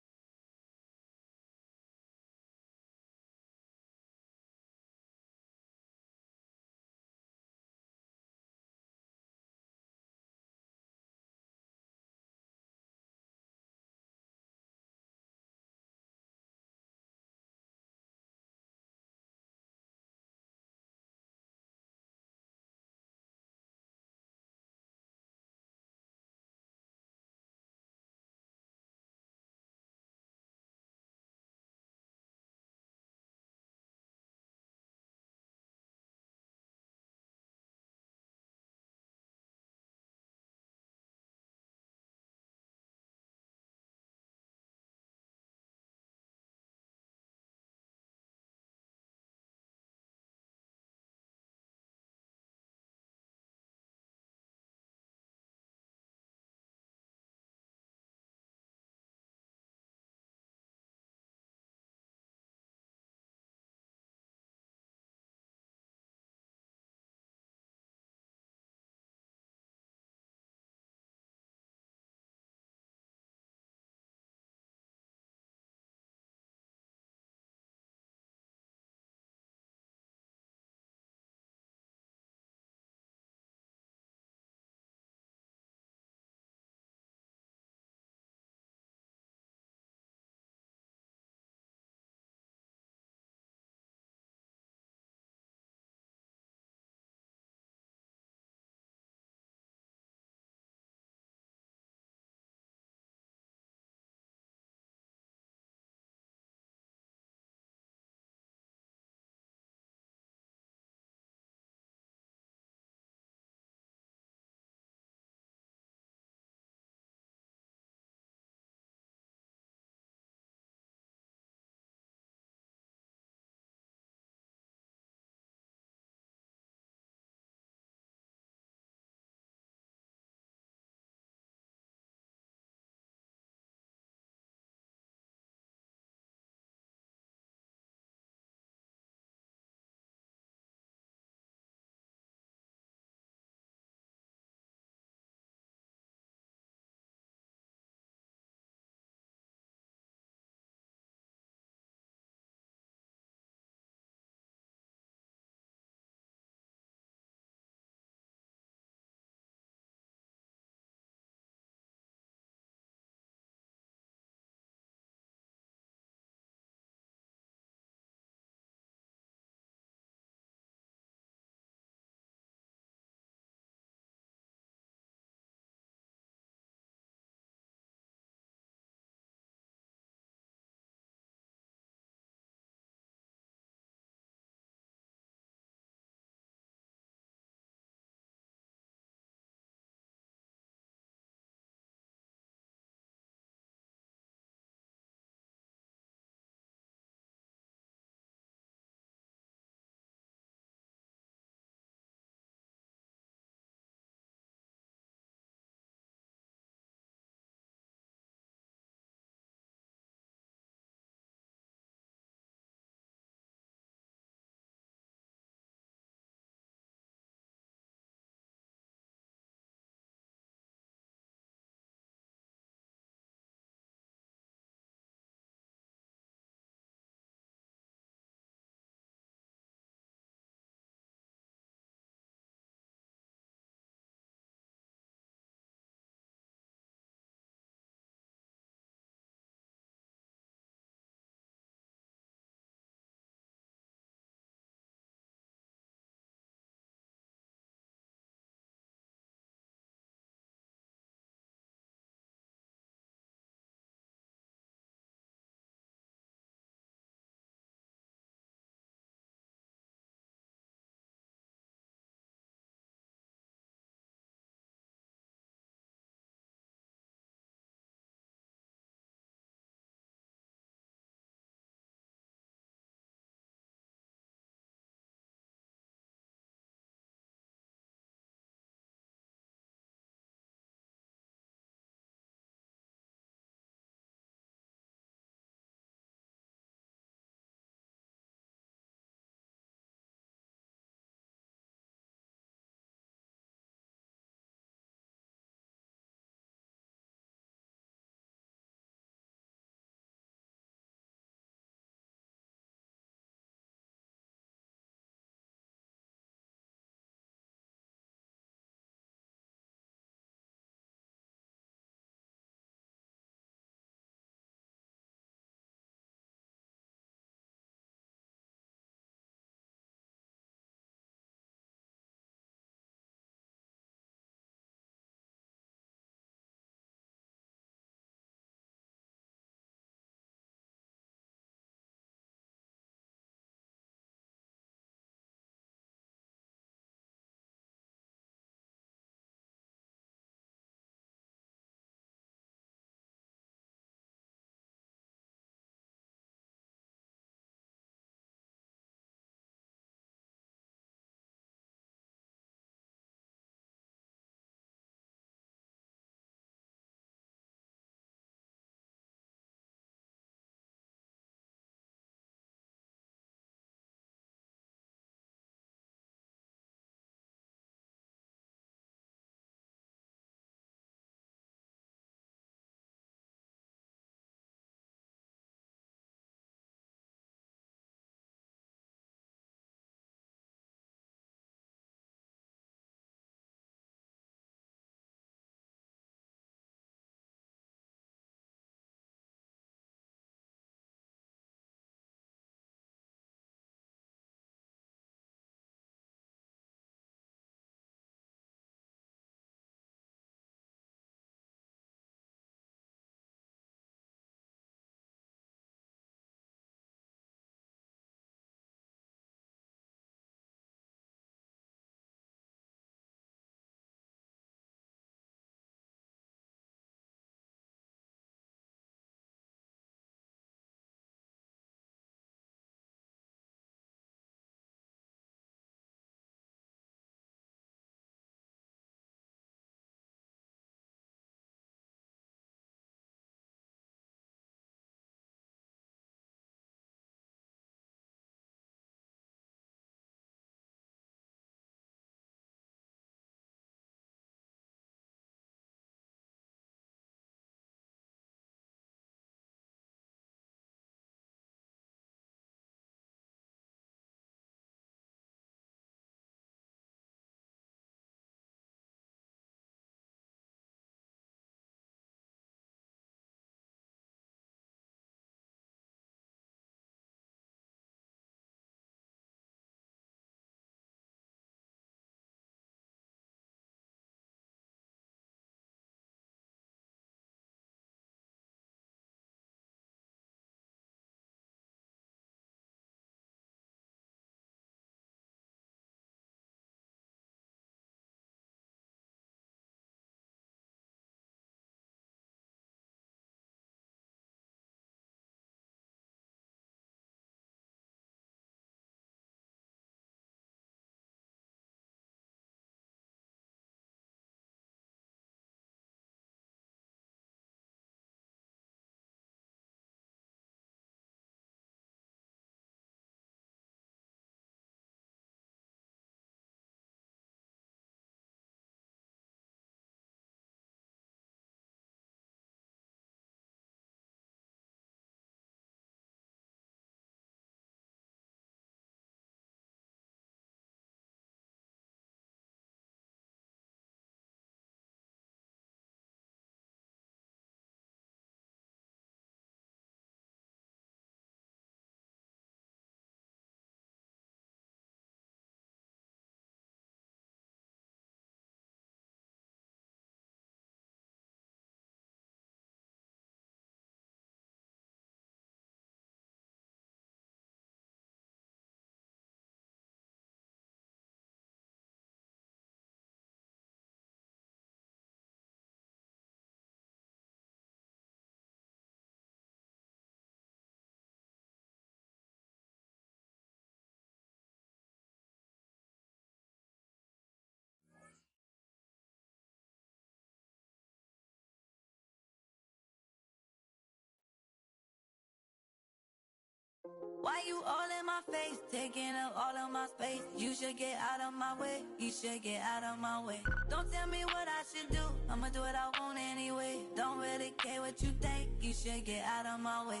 Why you all in my face, taking up all of my space? You should get out of my way, you should get out of my way. Don't tell me what I should do, I'ma do what I want anyway. Don't really care what you think, you should get out of my way.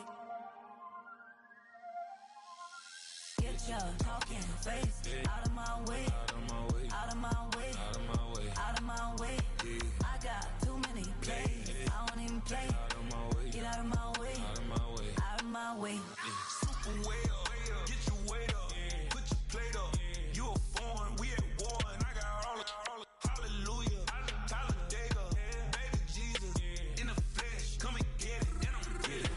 Get your talking face out of my way, out of my way, out of my way, out of my way, out of my way. I got too many plays, I don't even play. Out of my way, get out of my way, out of my way, out of my way. Super way up, get your weight up, put your plate up. You a foreign, we at war, and I got all the hallelujah, Talladega, baby Jesus, in the flesh, come and get it, and I'm get it.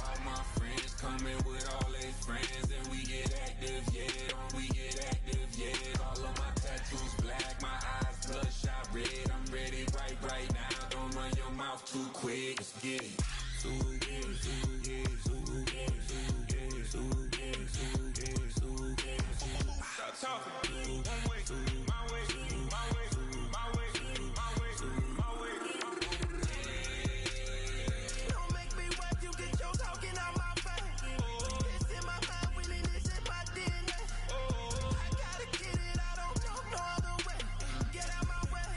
All my friends coming with all their friends, and we get active, yeah, we get active, yeah. All of my tattoos black, my eyes bloodshot red. I'm ready right now. Don't run your mouth too quick. Let's get it. Stop talking. One way, my way, my way, my way, my way, my way. Don't make me wet, you get your talking out my face. It's in my mind, really, this is my DNA. I gotta get it, I don't know no other way. Get out my way.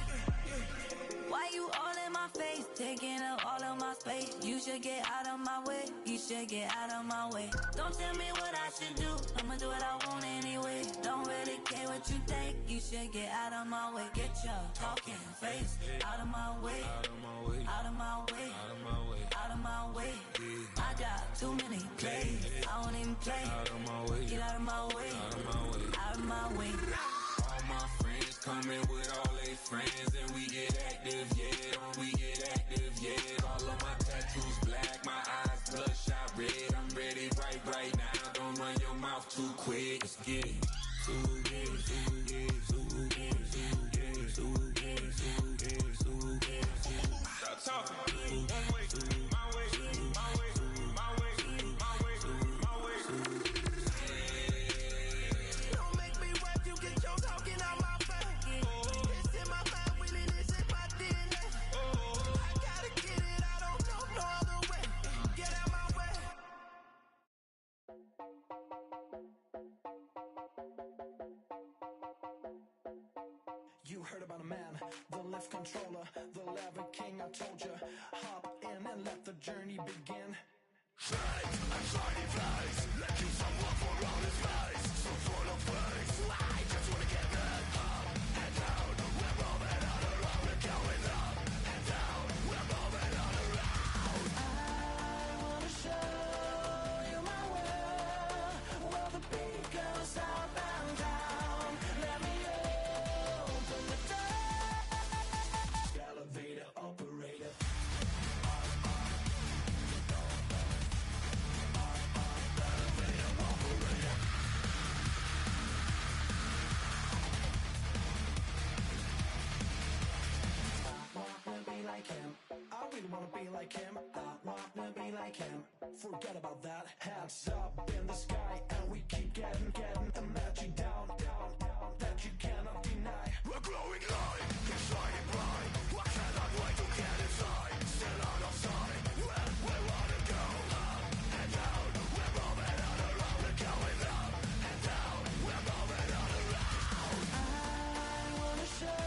Why you all in my face, taking up all of my space? You should get out of my way, you should get out of my way. Don't tell me what I should do, I'ma do what I want anyway. Don't really care what you think, you should get out of my way. Get your talking face out of my way, out of my way, out of my way, out of my way, out of my way. I got too many plays, I don't even play. Out of my way, get out of my way, out of my way, out of my way. All my friends coming with all their friends, and we get active, yeah, we get active, yeah. All of my tattoos black, my eyes bloodshot red. I'm ready right now. Don't run your mouth too quick. Let's get it. Stop talking. One way, my way, my way, my way, my way, my way. Don't make me wet, you get your talking out my face. It's in my mind, really, this is my DNA. I gotta get it, I don't know no other way. Get out my way. You heard about a man, the lift controller, the lever king. I told you, hop in and let the journey begin. Fake, a shiny face, let you someone for all his face. So full of face, I just wanna get that up and down. We're moving all around, we're going up and down. We're moving all around. I wanna show you my world, where the beat goes up and down. Let me open the door. Elevator operator. Like him, I really wanna be like him. I wanna be like him. Forget about that. Hands up in the sky, and we keep getting the magic down that you cannot deny. We're glowing light, keep shining bright. I cannot wait to get inside. Still out of sight. Where we wanna go, up and down. We're moving all around. We're going up and down. We're moving all around. I wanna show.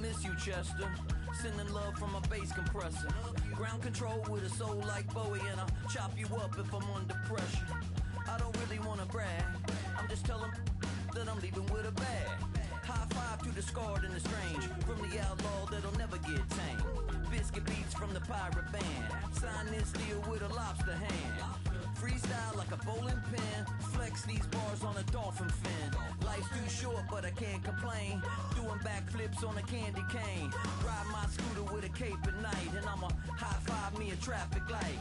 miss you, Chester. Sending love from a bass compressor. Ground control with a soul like Bowie, and I'll chop you up if I'm under pressure. I don't really wanna brag, I'm just telling that I'm leaving with a bag. High five to the scarred and the strange, from the outlaw that'll never get tamed. Biscuit beats from the pirate band, sign this deal with a lobster hand. Freestyle like a bowling pin, flex these bars on a dolphin fin. Life's too short but I can't complain, doing backflips on a candy cane. Ride my scooter with a cape at night, and I'ma high five me a traffic light.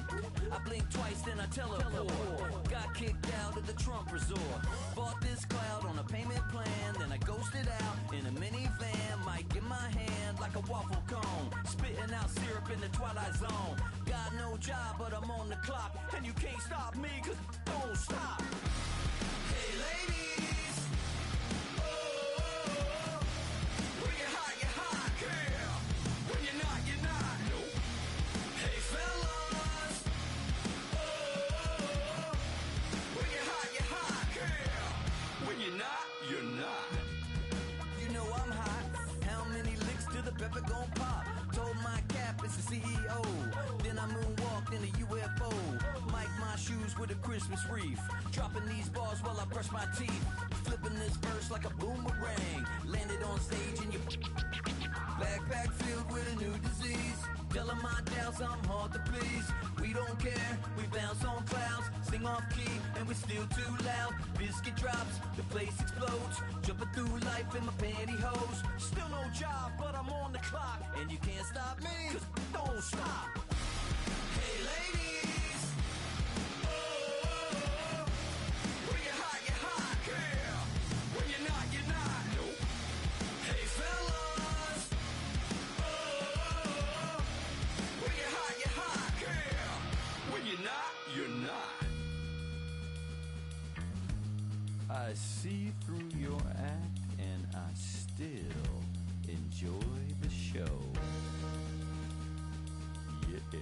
I blink twice then I teleport, got kicked out of the Trump resort. Bought this cloud on a payment plan, then I ghosted out in a minivan. Mic in my hand like a waffle cone, spitting out syrup in the twilight zone. Got no job but I'm on the clock, and you can't stop me, cause don't stop. Hey ladies, oh, when you're hot, girl. When you're not, nope. Hey fellas, oh, when you're hot, girl. When you're not, you're not. You know I'm hot, how many licks till the pepper gon' pop? Told my cap it's the CEO, then I moonwalked in a UFO. Mic my shoes with a Christmas wreath, dropping these bars while I brush my teeth. Flipping this verse like a boomerang, landed on stage in your backpack filled with a new disease. Telling my doubts I'm hard to please. We don't care, we bounce on clouds, sing off key, and we're still too loud. Biscuit drops, the place explodes. Jumping through life in my pantyhose. Still no job, but I'm on the clock, and you can't stop me, cause don't stop. Hey ladies, oh, when you're hot, girl. When you're not, nope. Hey fellas, oh, when you're hot, girl. When you're not, you're not. I see through your act, and I still enjoy the show. Yeah.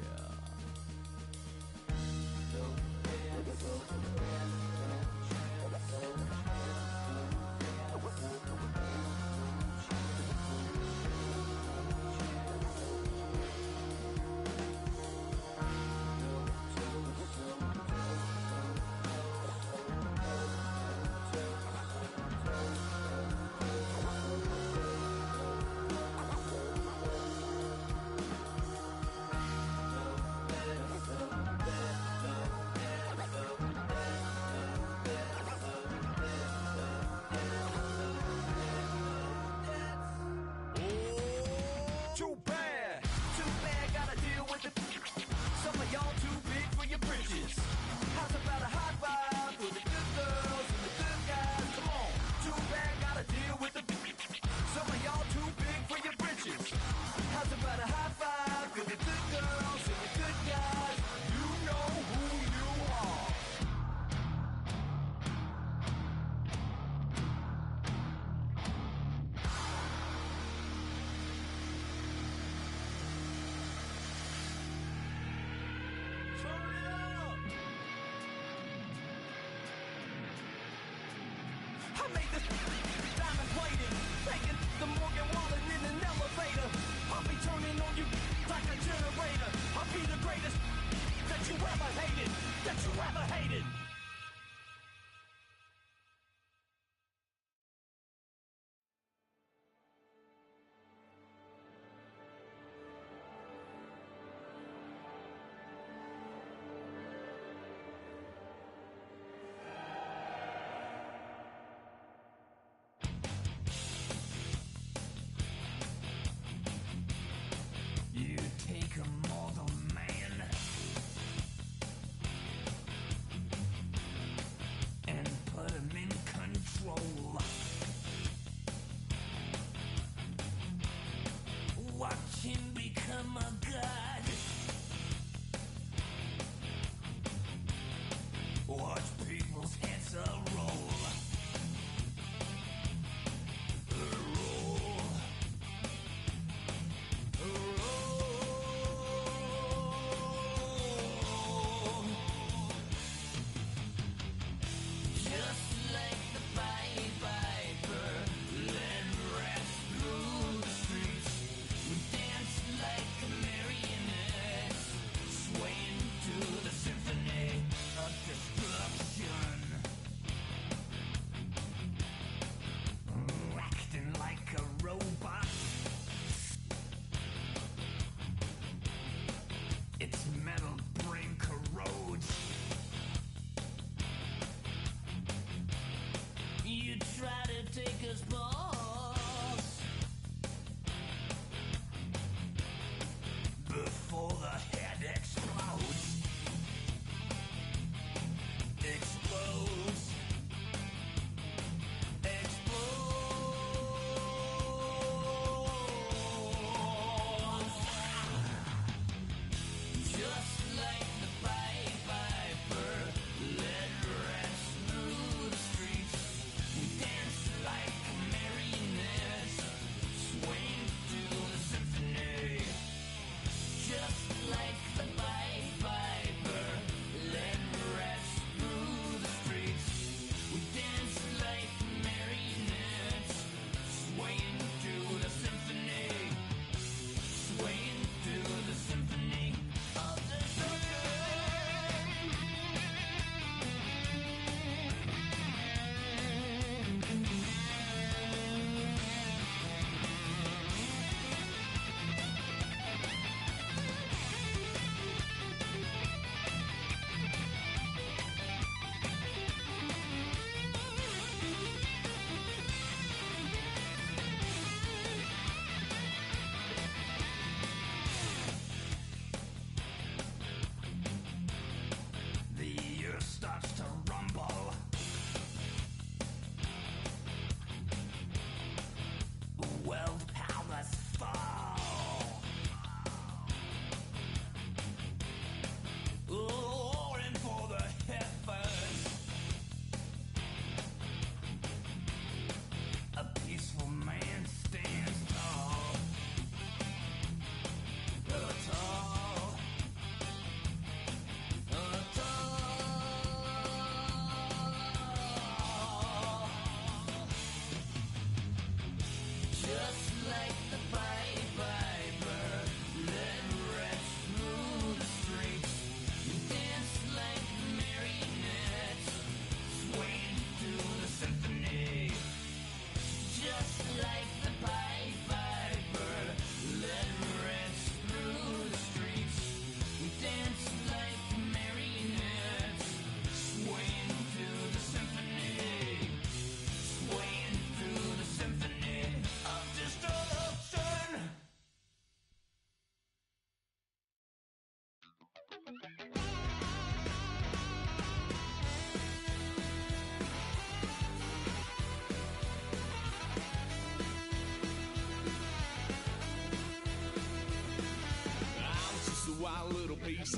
Wild little piece.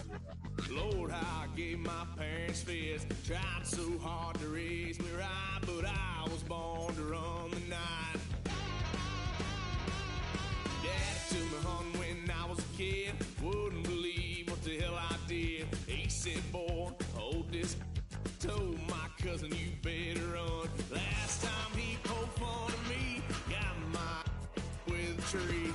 Lord, how I gave my parents fits. Tried so hard to raise me right, but I was born to run the night. Daddy took me hunting when I was a kid. Wouldn't believe what the hell I did. He said, boy, hold this. Told my cousin, you better run. Last time he poked fun at me, got my with a tree.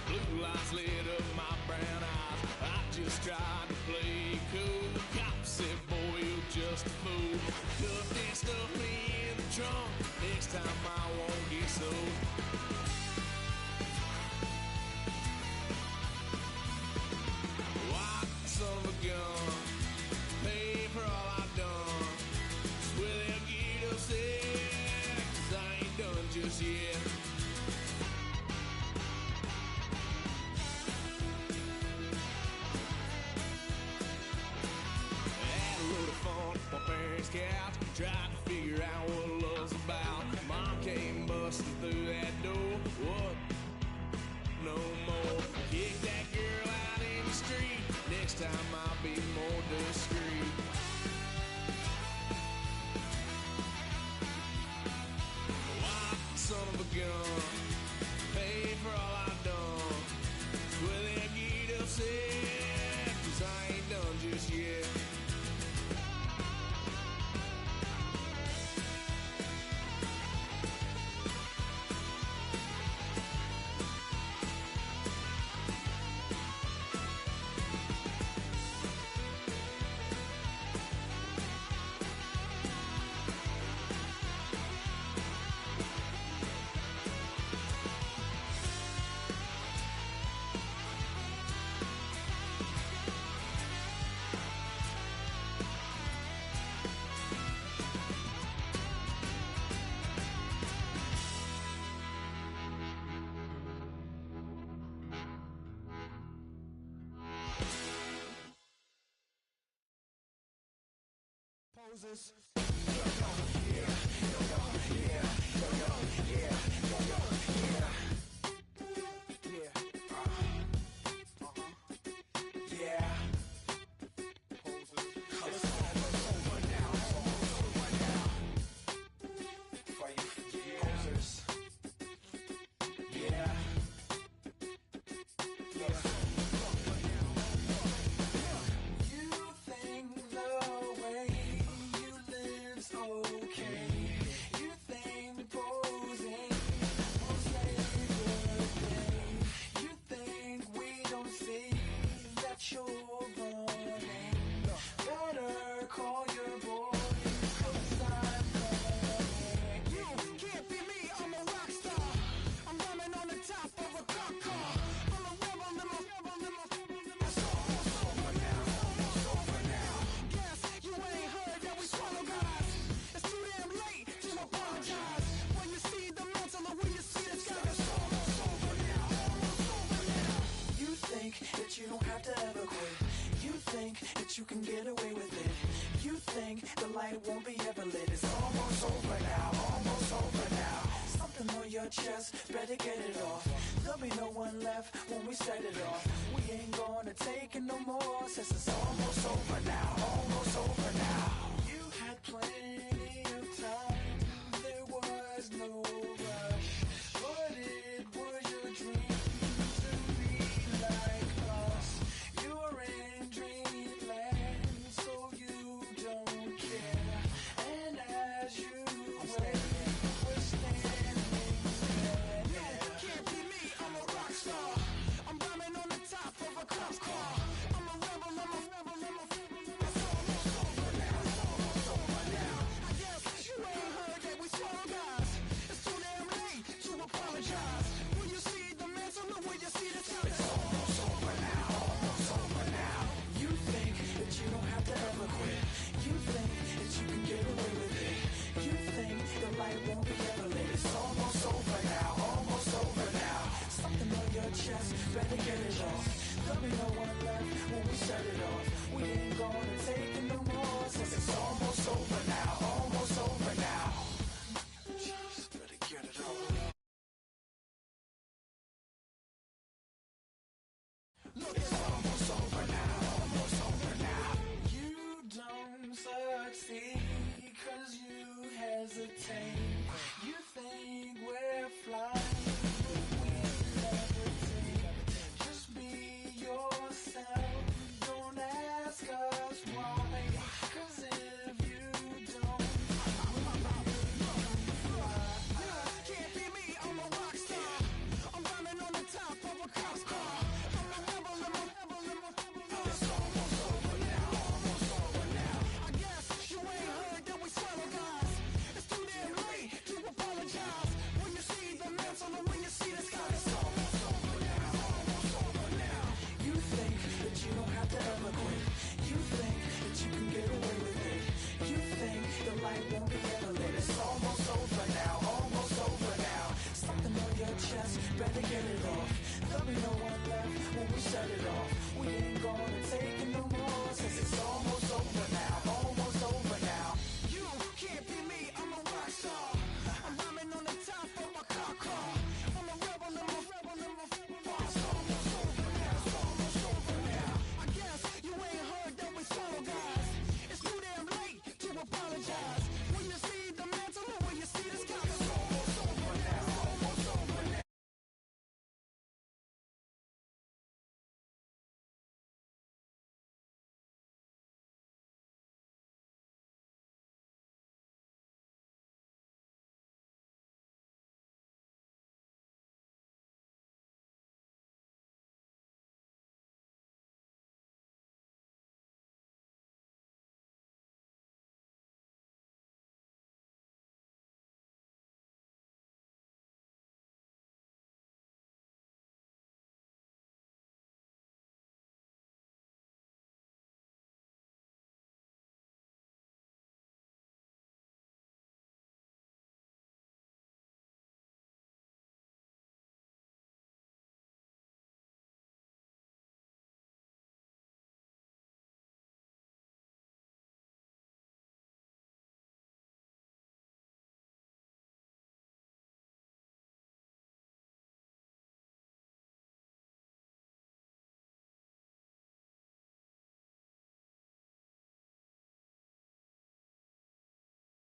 Blue lights lit up my brown eyes. I just tried to play cool. Cop said, boy, you're just a fool. Cuffed and stuffed me in the trunk. Next time I won't get so. White son of a gun. Pay for all I've done. Swear they'll get upset, 'cause I ain't done just yet. My parents' couch, tried to figure out what love's about. Mom came busting through that door. What? No more. Kick that girl out in the street. Next time I'll be more discreet. White son of a gun. Pay for all I've done. Swear they'll get upset, 'cause I ain't done just yet. Poses. You can get away with it. You think the light won't be ever lit. It's almost over now, almost over now. Something on your chest, better get it off. There'll be no one left when we set it off. We ain't gonna take